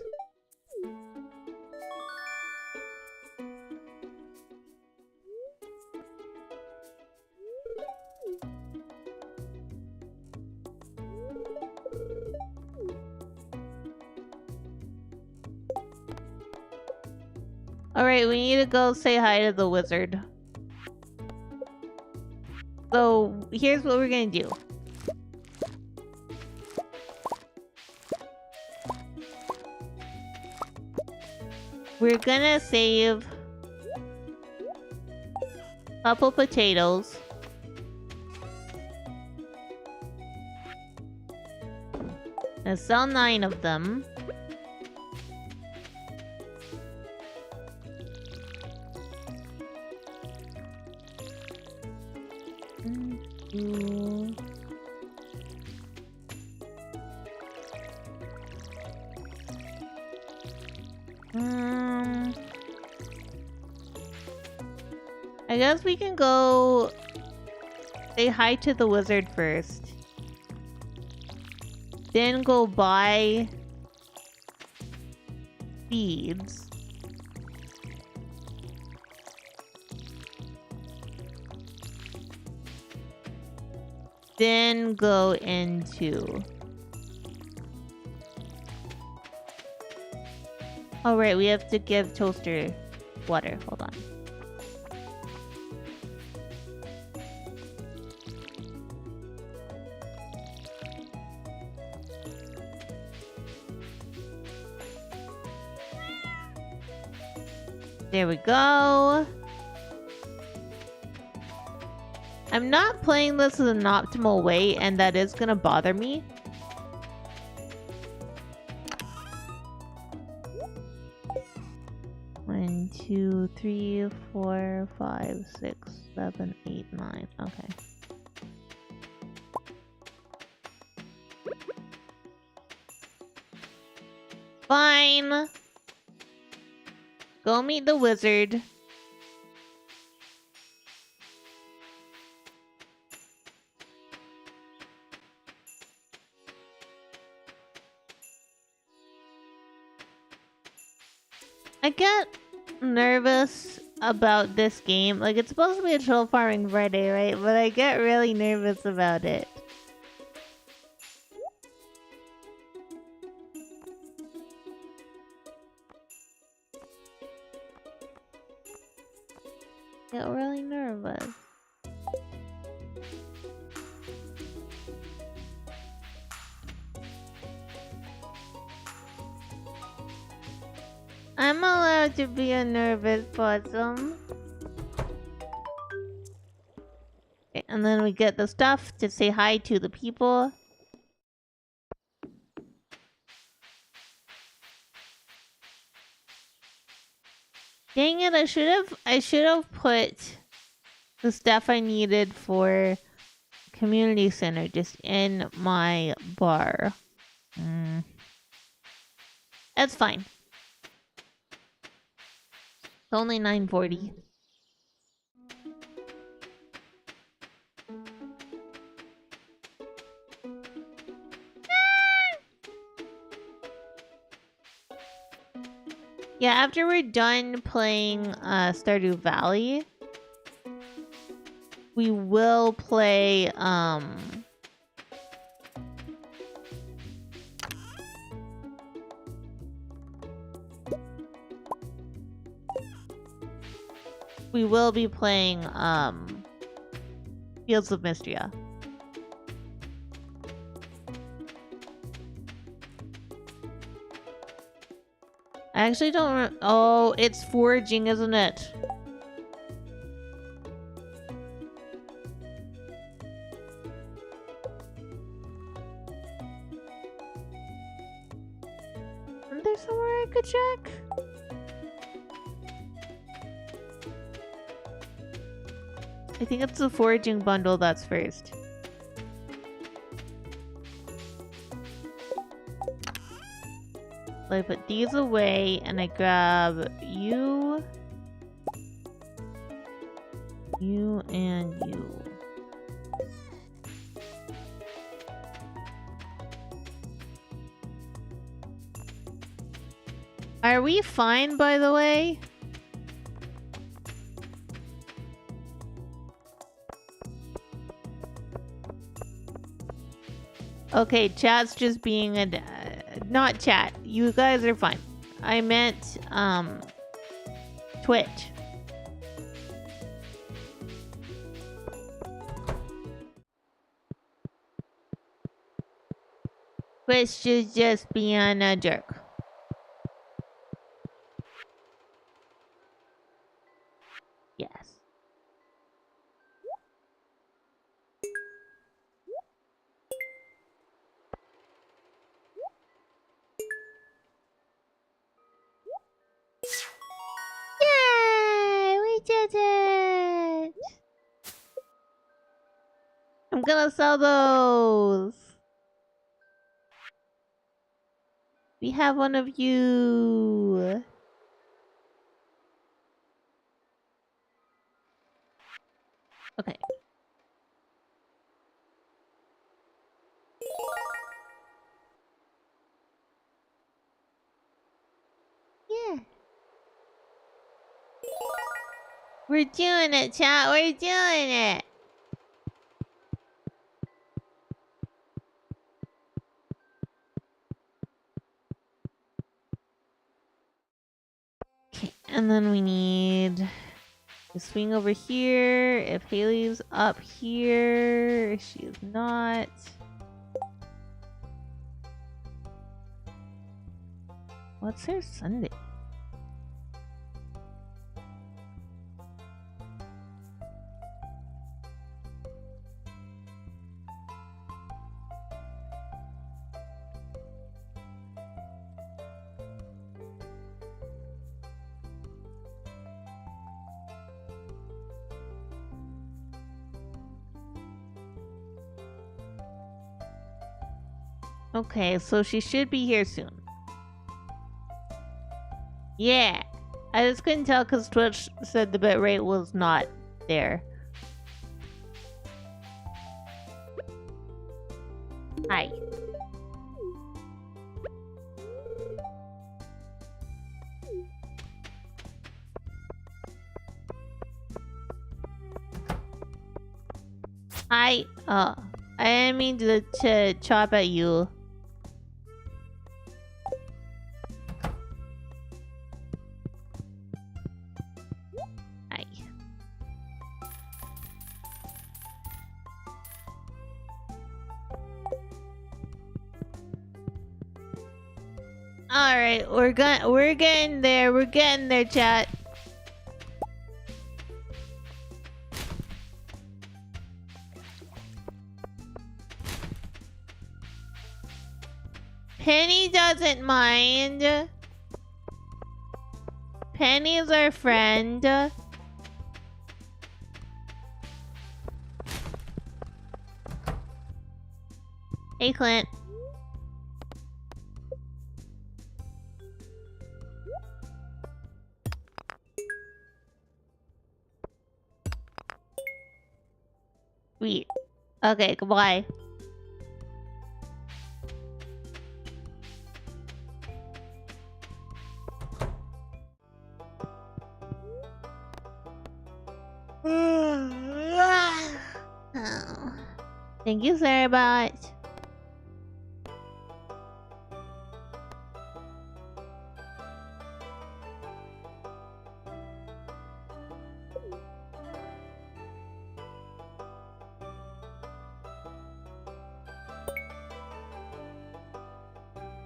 Alright, we need to go say hi to the wizard. So, here's what we're gonna do. We're gonna save a couple potatoes. And sell 9 of them. I guess we can go say hi to the wizard first. Then go buy seeds. Then go into... Oh right, we have to give Toaster water. Hold on. There we go. I'm not playing this in an optimal way, and that is gonna bother me. One, 2, 3, 4, 5, 6, 7, 8, 9. Okay. Fine. Go meet the wizard. I get nervous about this game. Like, it's supposed to be a troll farming Friday, right? But I get really nervous about it. Get really nervous. I'm allowed to be a nervous possum. Okay, and then we get the stuff to say hi to the people. Dang it, I should have put the stuff I needed for community center just in my bar. That's fine. It's only 9:40. Yeah, after we're done playing Stardew Valley, we will play we will be playing Fields of Mystria. I actually don't oh, it's foraging, isn't it? Isn't there somewhere I could check? I think it's the foraging bundle that's first. I put these away and I grab you, you, and you. Are we fine, by the way? Okay, chat's just being a... not chat. You guys are fine. I meant, Twitch. Twitch is just being a jerk. Yes. Yay! We did it! I'm gonna sell those! We have one of you! Okay. Yeah. We're doing it, chat. We're doing it. Okay, and then we need to swing over here. If Haley's up here, she is not. What's her Sunday? Okay, so she should be here soon. Yeah. I just couldn't tell because Twitch said the bitrate was not there. Hi. Hi. I didn't mean to chop at you. Alright, we're getting there. We're getting there, chat. Penny doesn't mind. Penny's our friend. Hey, Clint. Sweet. Okay, goodbye. Oh. Thank you, Sarabot.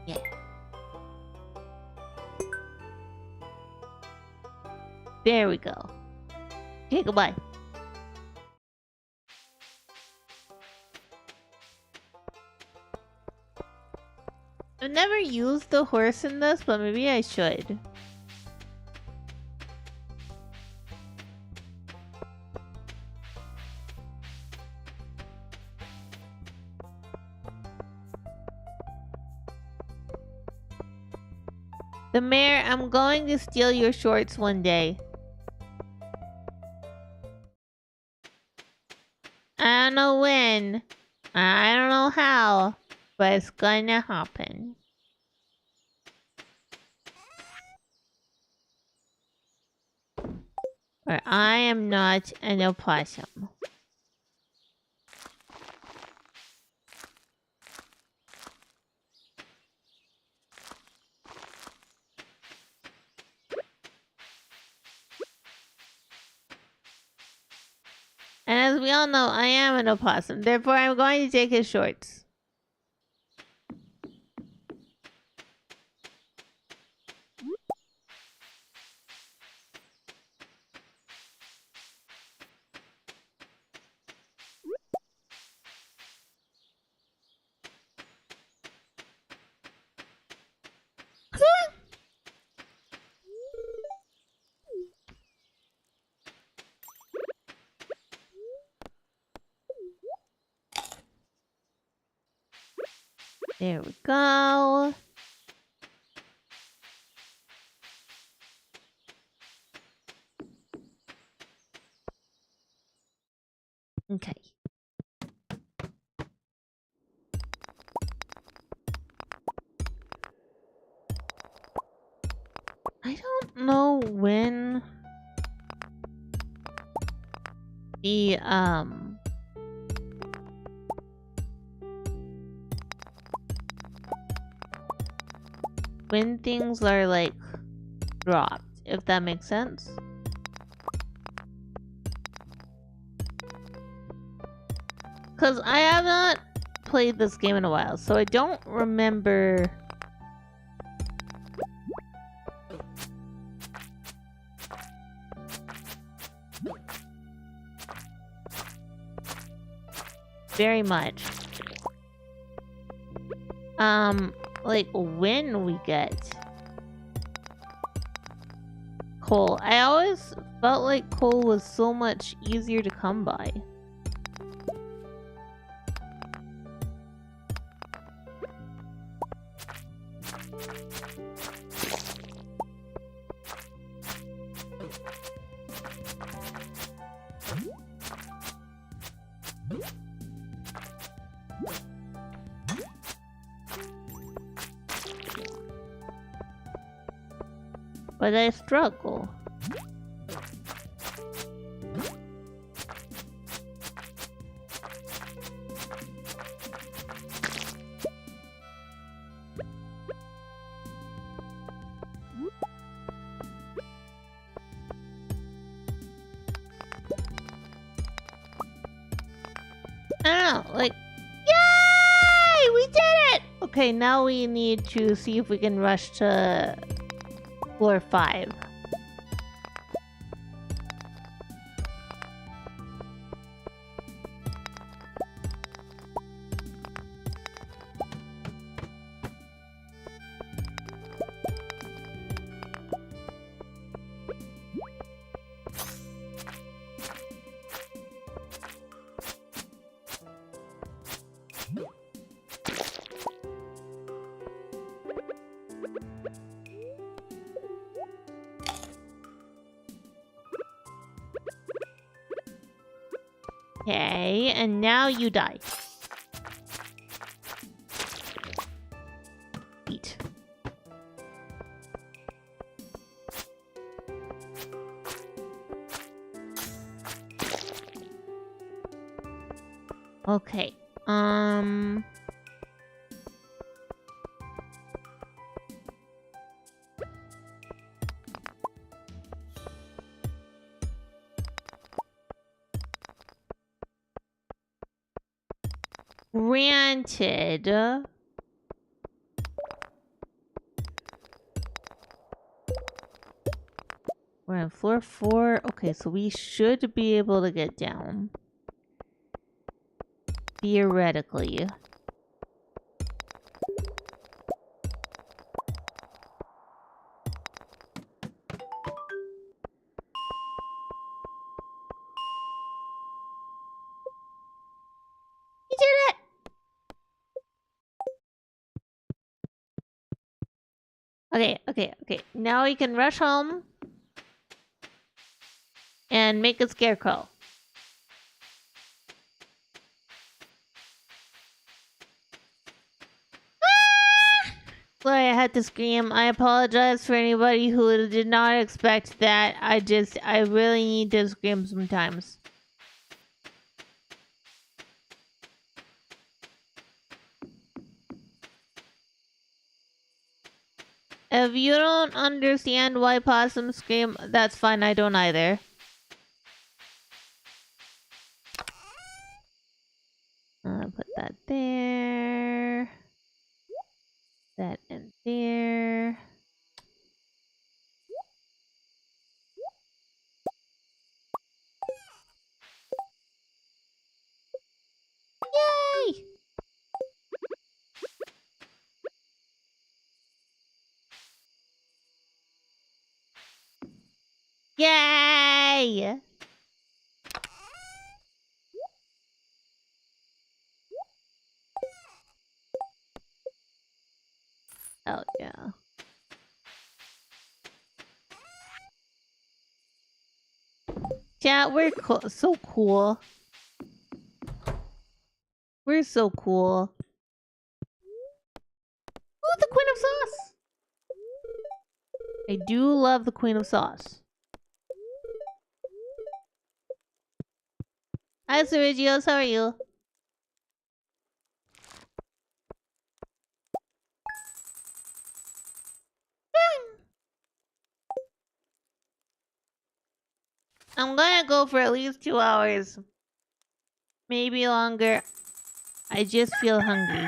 Yeah. There we go. Okay, goodbye. I've never used the horse in this, but maybe I should. The mayor, I'm going to steal your shorts one day. I don't know when. I don't know how. But it's gonna happen. Or I am not an opossum. And as we all know, I am an opossum. Therefore, I'm going to take his shorts. There we go. Okay. I don't know when the when things are like dropped, if that makes sense. Because I have not played this game in a while, so I don't remember very much. Like when we get coal. I always felt like coal was so much easier to come by. But I struggle. I don't know, like, yay! We did it! Okay, now we need to see if we can rush to floor 5. Okay, and now you die. Eat. Okay. Granted. We're on floor 4. Okay, so we should be able to get down. Theoretically. You did it! Okay. Now we can rush home and make a scarecrow. Ah! Sorry, I had to scream. I apologize for anybody who did not expect that. I really need to scream sometimes. If you don't understand why possums scream, that's fine. I don't either. Put that there. That in there. Yay! Yay! Oh, yeah. Chat, we're so cool. We're so cool. Ooh, the Queen of Sauce! I do love the Queen of Sauce. Hi, Sergios, how are you? I'm gonna go for at least 2 hours. Maybe longer. I just feel hungry.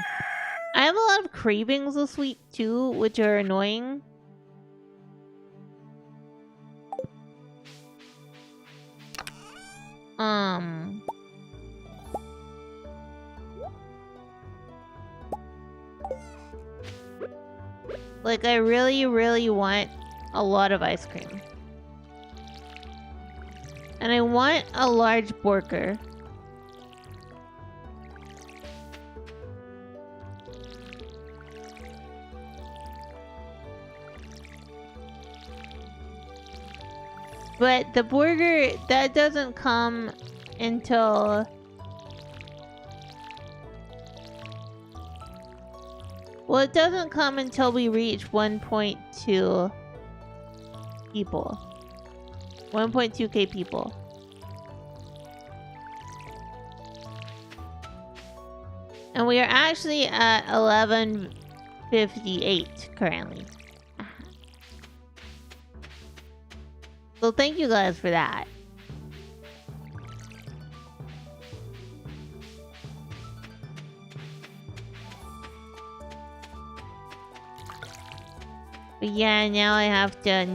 I have a lot of cravings this week too, which are annoying. Like, I really, really want a lot of ice cream. And I want a large burger. But the burger, that doesn't come until... Well, it doesn't come until we reach 1.2 people. 1.2k people. And we are actually at 11:58 currently. So thank you guys for that. But yeah, now I have to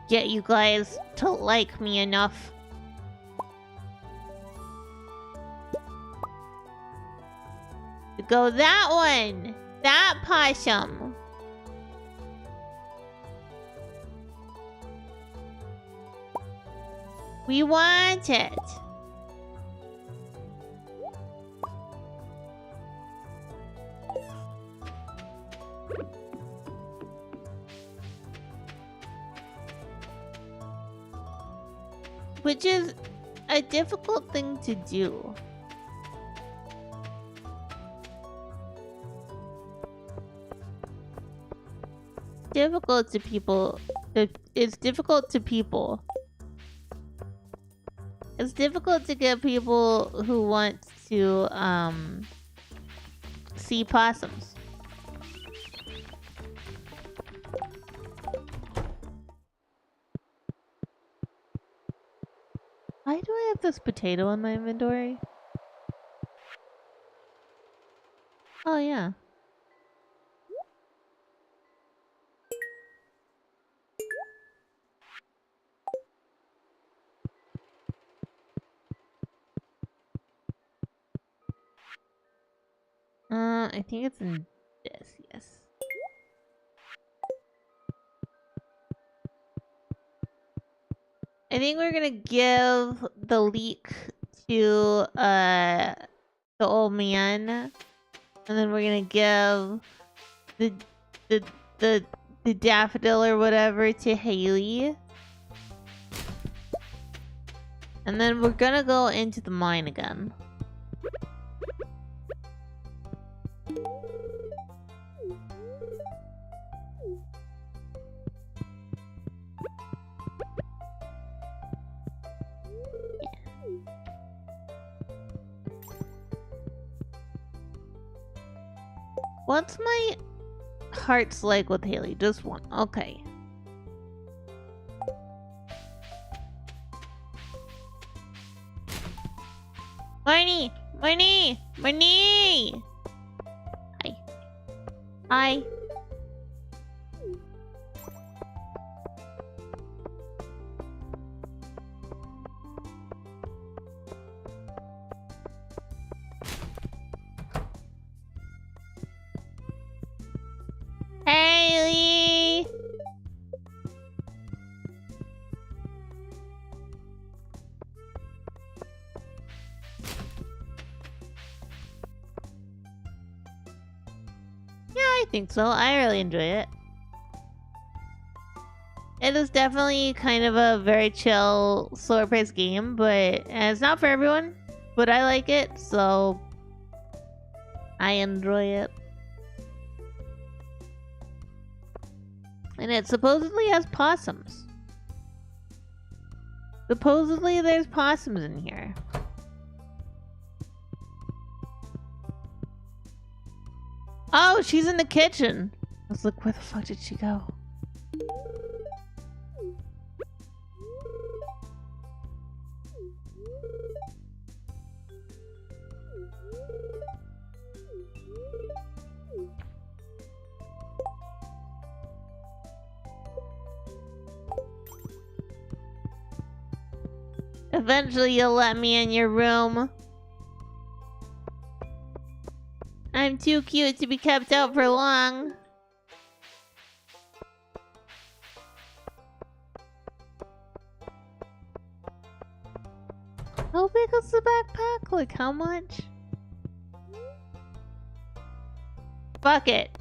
get you guys to like me enough. To go that one! That possum! We want it! Which is a difficult thing to do. Difficult to people. It's difficult to people. It's difficult to get people who want to see possums. Why do I have this potato in my inventory? Oh yeah. I think it's in this, yes. I think we're gonna give the leek to the old man, and then we're gonna give the the daffodil or whatever to Haley. And then we're gonna go into the mine again. What's my heart's like with Haley? Just one. Okay. Marnie! Marnie! Marnie! Hi. Hi. Haley! Yeah, I think so. I really enjoy it. It is definitely kind of a very chill, slower paced game, but it's not for everyone. But I like it, so I enjoy it. And it supposedly has possums. Supposedly there's possums in here. Oh, she's in the kitchen. Let's look, where the fuck did she go? Eventually you'll let me in your room. I'm too cute to be kept out for long. How big is the backpack? Like how much? Fuck it.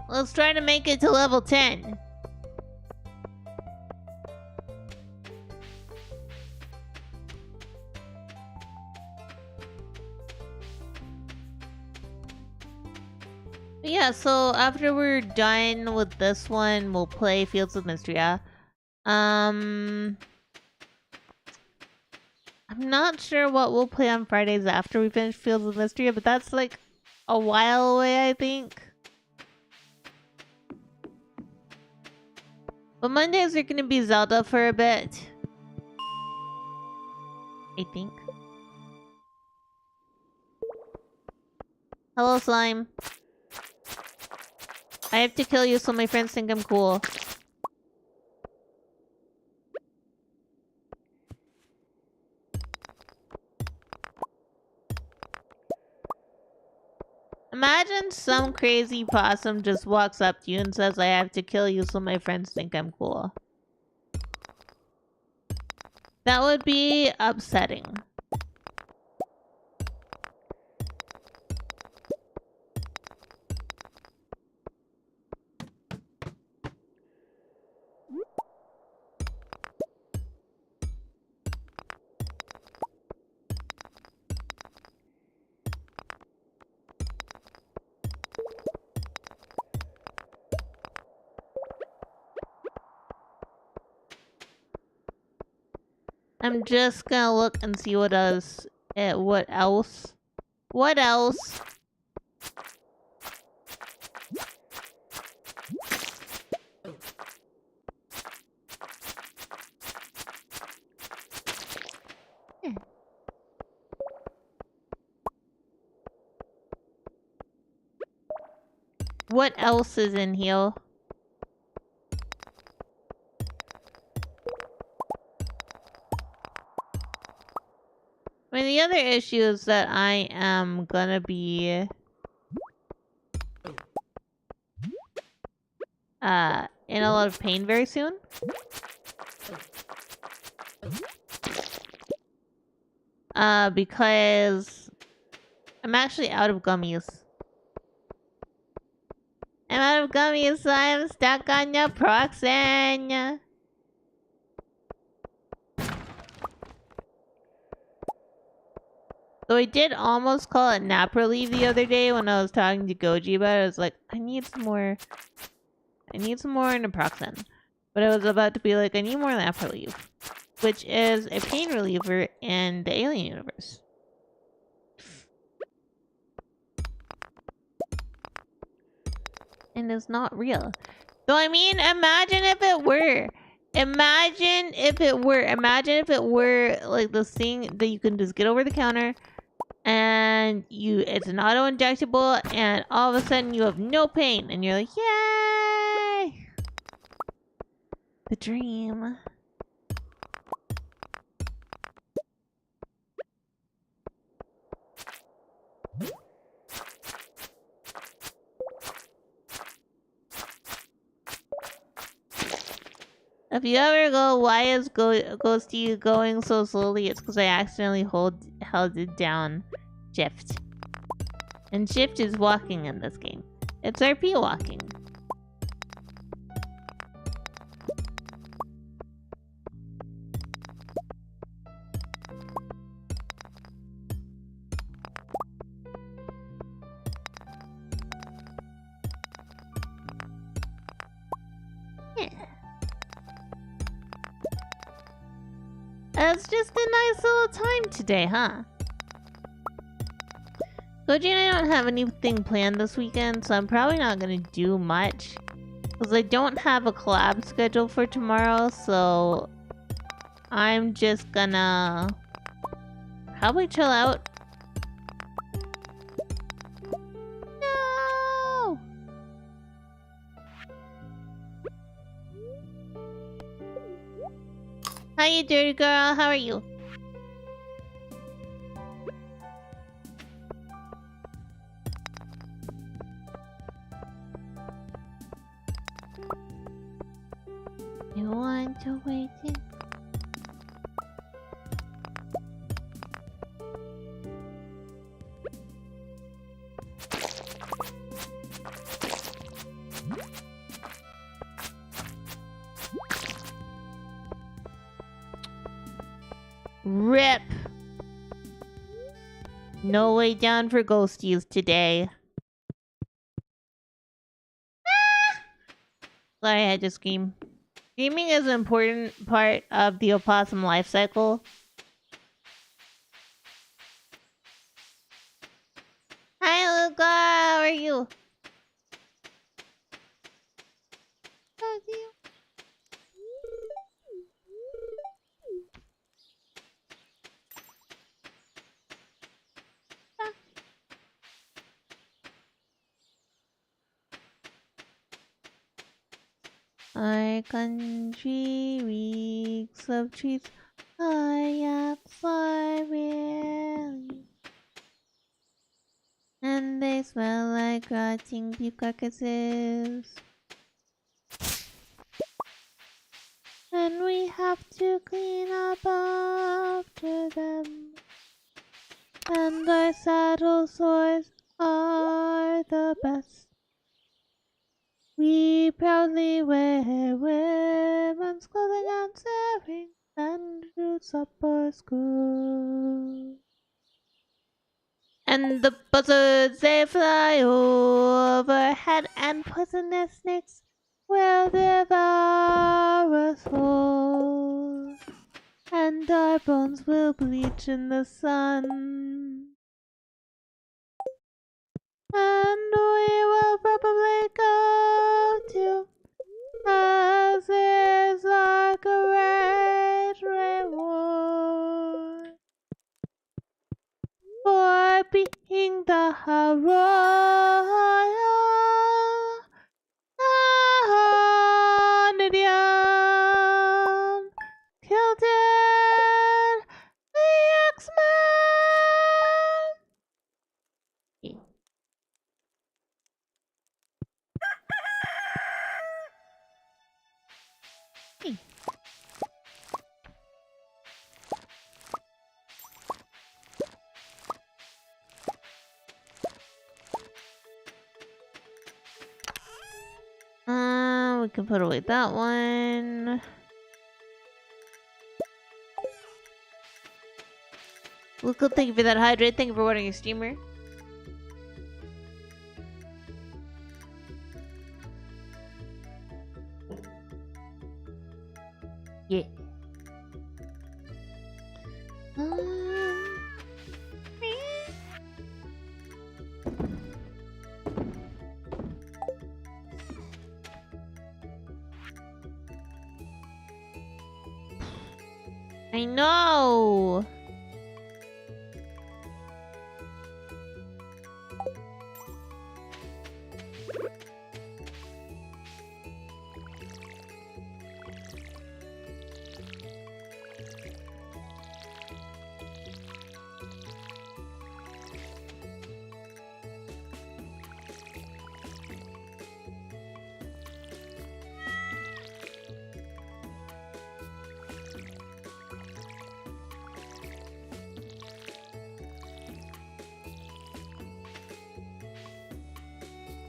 Let's try to make it to level 10. But yeah, so after we're done with this one, we'll play Fields of Mystria. I'm not sure what we'll play on Fridays after we finish Fields of Mystria, but that's like a while away, I think. But Mondays are gonna be Zelda for a bit. I think. Hello, slime. I have to kill you so my friends think I'm cool. Imagine some crazy possum just walks up to you and says, I have to kill you so my friends think I'm cool. That would be upsetting. I'm just gonna look and see what else. What else? What else? What else is in here? I mean, the other issue is that I am gonna be in a lot of pain very soon. Because I'm actually out of gummies. I'm out of gummies, so I'm stuck on your proxen. So I did almost call it nap relief the other day when I was talking to Goji about it. I was like, I need some more naproxen. But I was about to be like, I need more nap relief, which is a pain reliever in the Alien universe. And it's not real. So I mean, imagine if it were. Imagine if it were like this thing that you can just get over the counter and it's an auto injectable and all of a sudden you have no pain and you're like, yay! The dream. If you ever go, why is Ghostie going so slowly? It's because I accidentally held it down. Shift. And shift is walking in this game. It's RP walking. It's just a nice little time today, huh? Goji and I don't have anything planned this weekend, so I'm probably not gonna do much. Because I don't have a collab scheduled for tomorrow, so I'm just gonna probably chill out. No! Hi, you dirty girl. How are you? You want to wait in? RIP! No way down for ghosties today. Sorry, I had to scream. Screaming is an important part of the opossum life cycle. Hi, Luca. How are you? How's you? Our country reeks of trees. High up for really. And they smell like rotting beef carcasses. And we have to clean up after them. And our saddle sores are the best. We proudly wear women's clothing and serving and roots up our school. And the buzzards, they fly overhead, and poisonous snakes will devour us whole. And our bones will bleach in the sun. And we will probably go to as is like a red reward for being the royal Canadian killed it, the X-Men. Hey. We can put away that one. Well, cool. Thank you for that hydrate. Thank you for watering your steamer. Yeah. I know.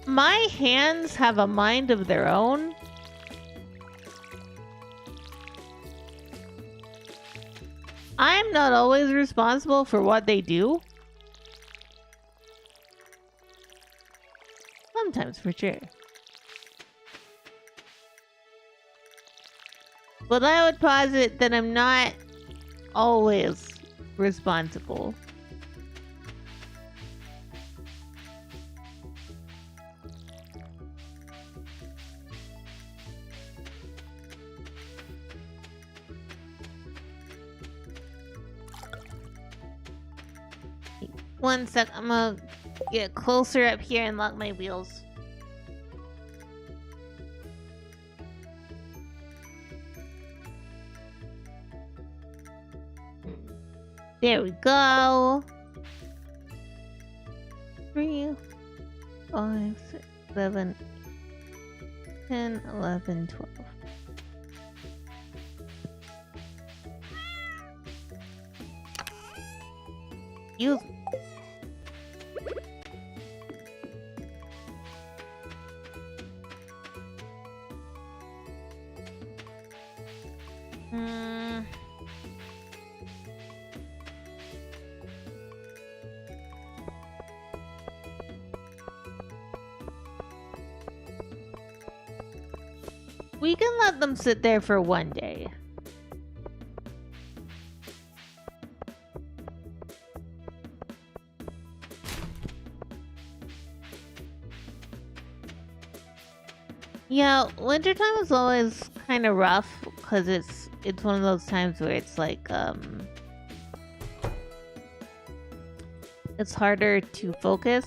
My hands have a mind of their own. I'm not always responsible for what they do. Sometimes, for sure. But I would posit that I'm not always responsible. One sec, I'm gonna get closer up here and lock my wheels. There we go. 3, 5, 6, 7, 10, 11, 12. You. We can let them sit there for one day. Yeah, wintertime is always kind of rough because it's one of those times where it's like it's harder to focus,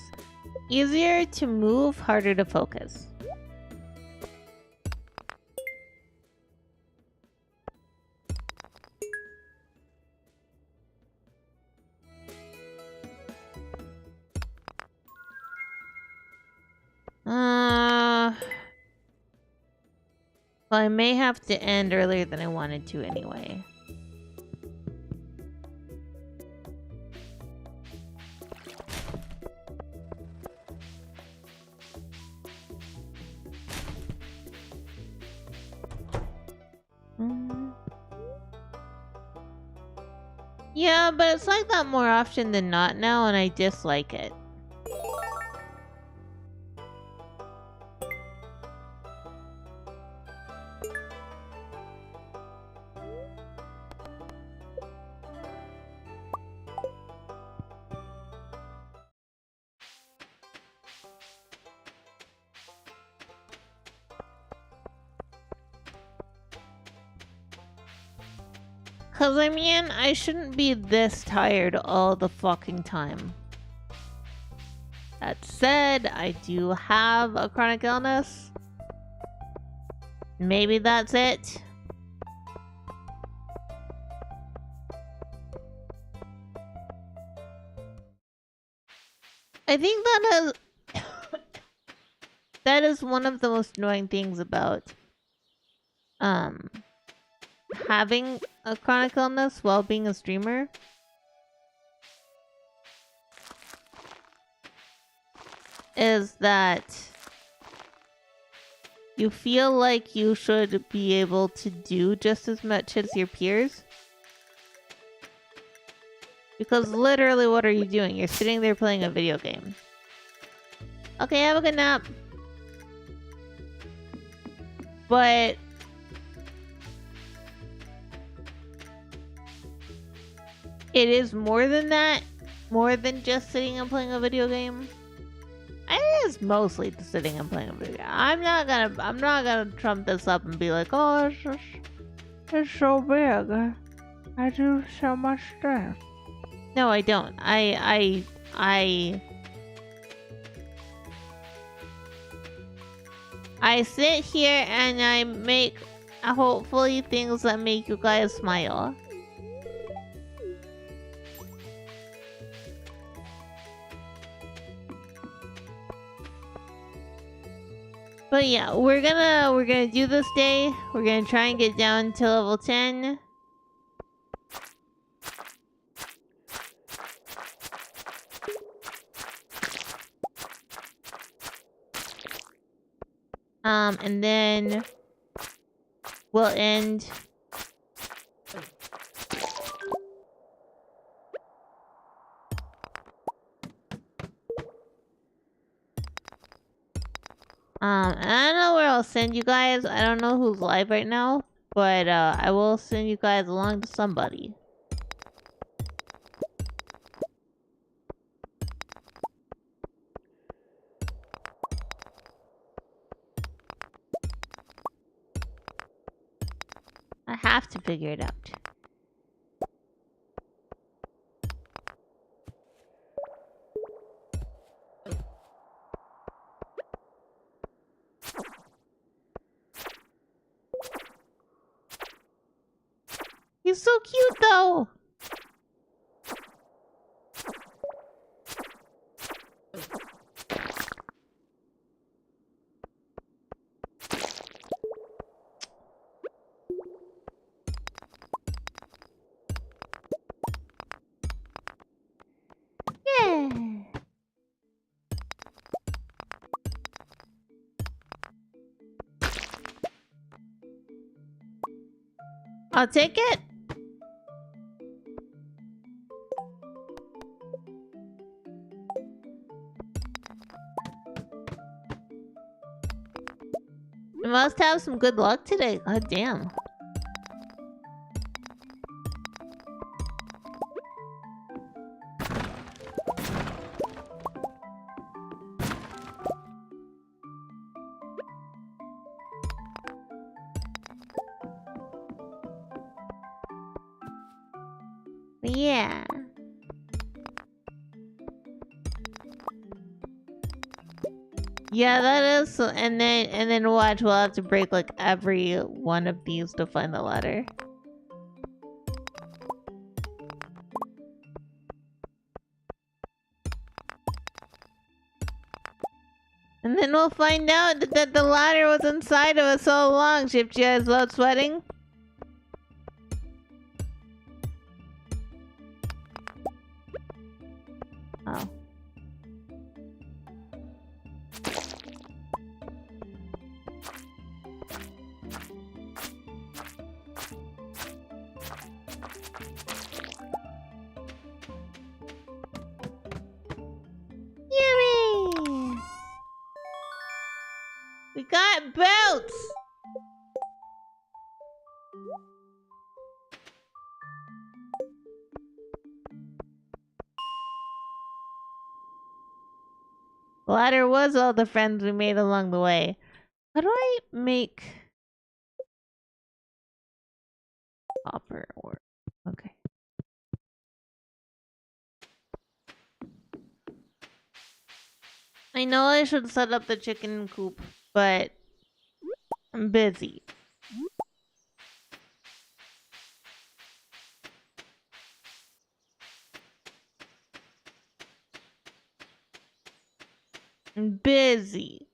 easier to move, harder to focus. Well, I may have to end earlier than I wanted to anyway. Yeah, but it's like that more often than not now, and I dislike it. Cause I mean, I shouldn't be this tired all the fucking time. That said, I do have a chronic illness. Maybe that's it. I think that is that is one of the most annoying things about having a chronic illness while being a streamer. Is that you feel like you should be able to do just as much as your peers. Because literally, what are you doing? You're sitting there playing a video game. Okay, have a good nap. But it is more than that. More than just sitting and playing a video game. I think it's mostly just sitting and playing a video game. I'm not gonna trump this up and be like, oh, it's so big. I do so much stuff. No, I don't. I sit here and I make hopefully things that make you guys smile. But yeah, we're gonna do this day. We're gonna try and get down to level 10. And then we'll end. I don't know where I'll send you guys. I don't know who's live right now, but I will send you guys along to somebody. I have to figure it out. He's so cute though. Yeah. I'll take it. You must have some good luck today. God damn. Yeah. Yeah, that is. And then watch. We'll have to break like every one of these to find the ladder. And then we'll find out that the ladder was inside of us all along. Shipja is loud sweating. Oh. Yummy! We got belts! The ladder was all the friends we made along the way. How do I make copper ore? Okay. I know I should set up the chicken coop, but I'm busy. I'm busy.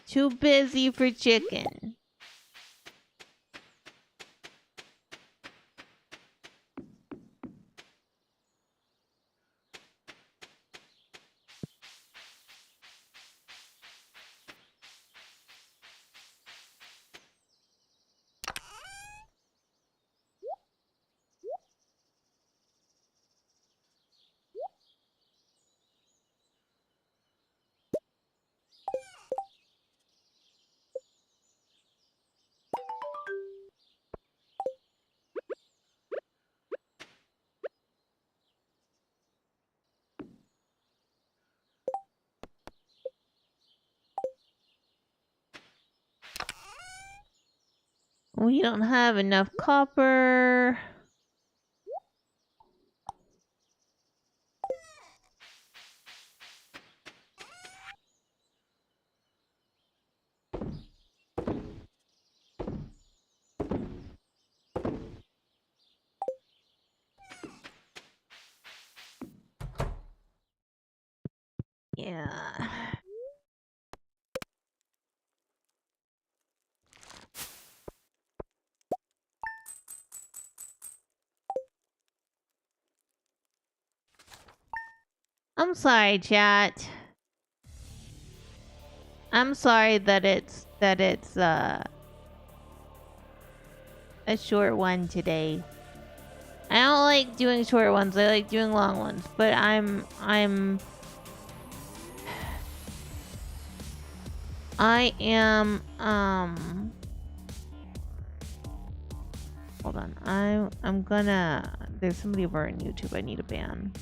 Too busy for chicken. We don't have enough copper. Yeah. I'm sorry, chat. I'm sorry that it's a short one today. I don't like doing short ones. I like doing long ones, but I am hold on. I'm gonna there's somebody over on YouTube I need to ban.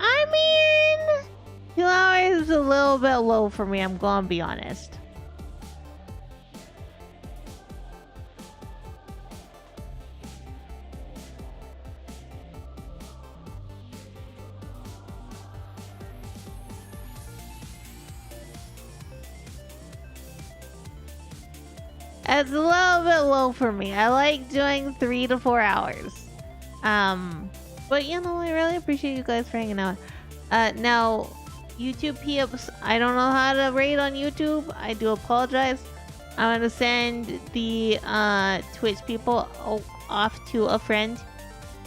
I mean, 2 hours is a little bit low for me, I'm gonna be honest. It's a little bit low for me. I like doing 3 to 4 hours. But you know, I really appreciate you guys for hanging out. Now, YouTube peeps, I don't know how to rate on YouTube. I do apologize. I'm gonna send the Twitch people off to a friend.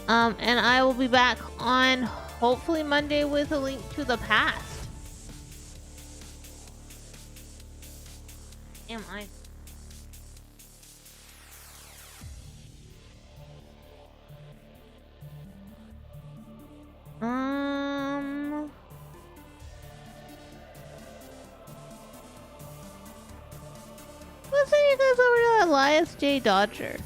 And I will be back on hopefully Monday with a link to the past. Am I? Let's send you guys over to Elias J. Dodger.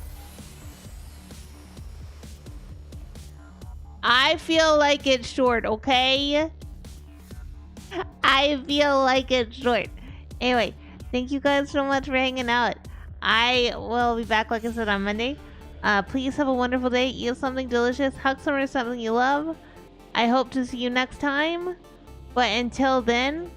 I feel like it's short, okay? I feel like it's short. Anyway, thank you guys so much for hanging out. I will be back, like I said, on Monday. Please have a wonderful day. Eat something delicious. Hug someone or something you love. I hope to see you next time. But until then,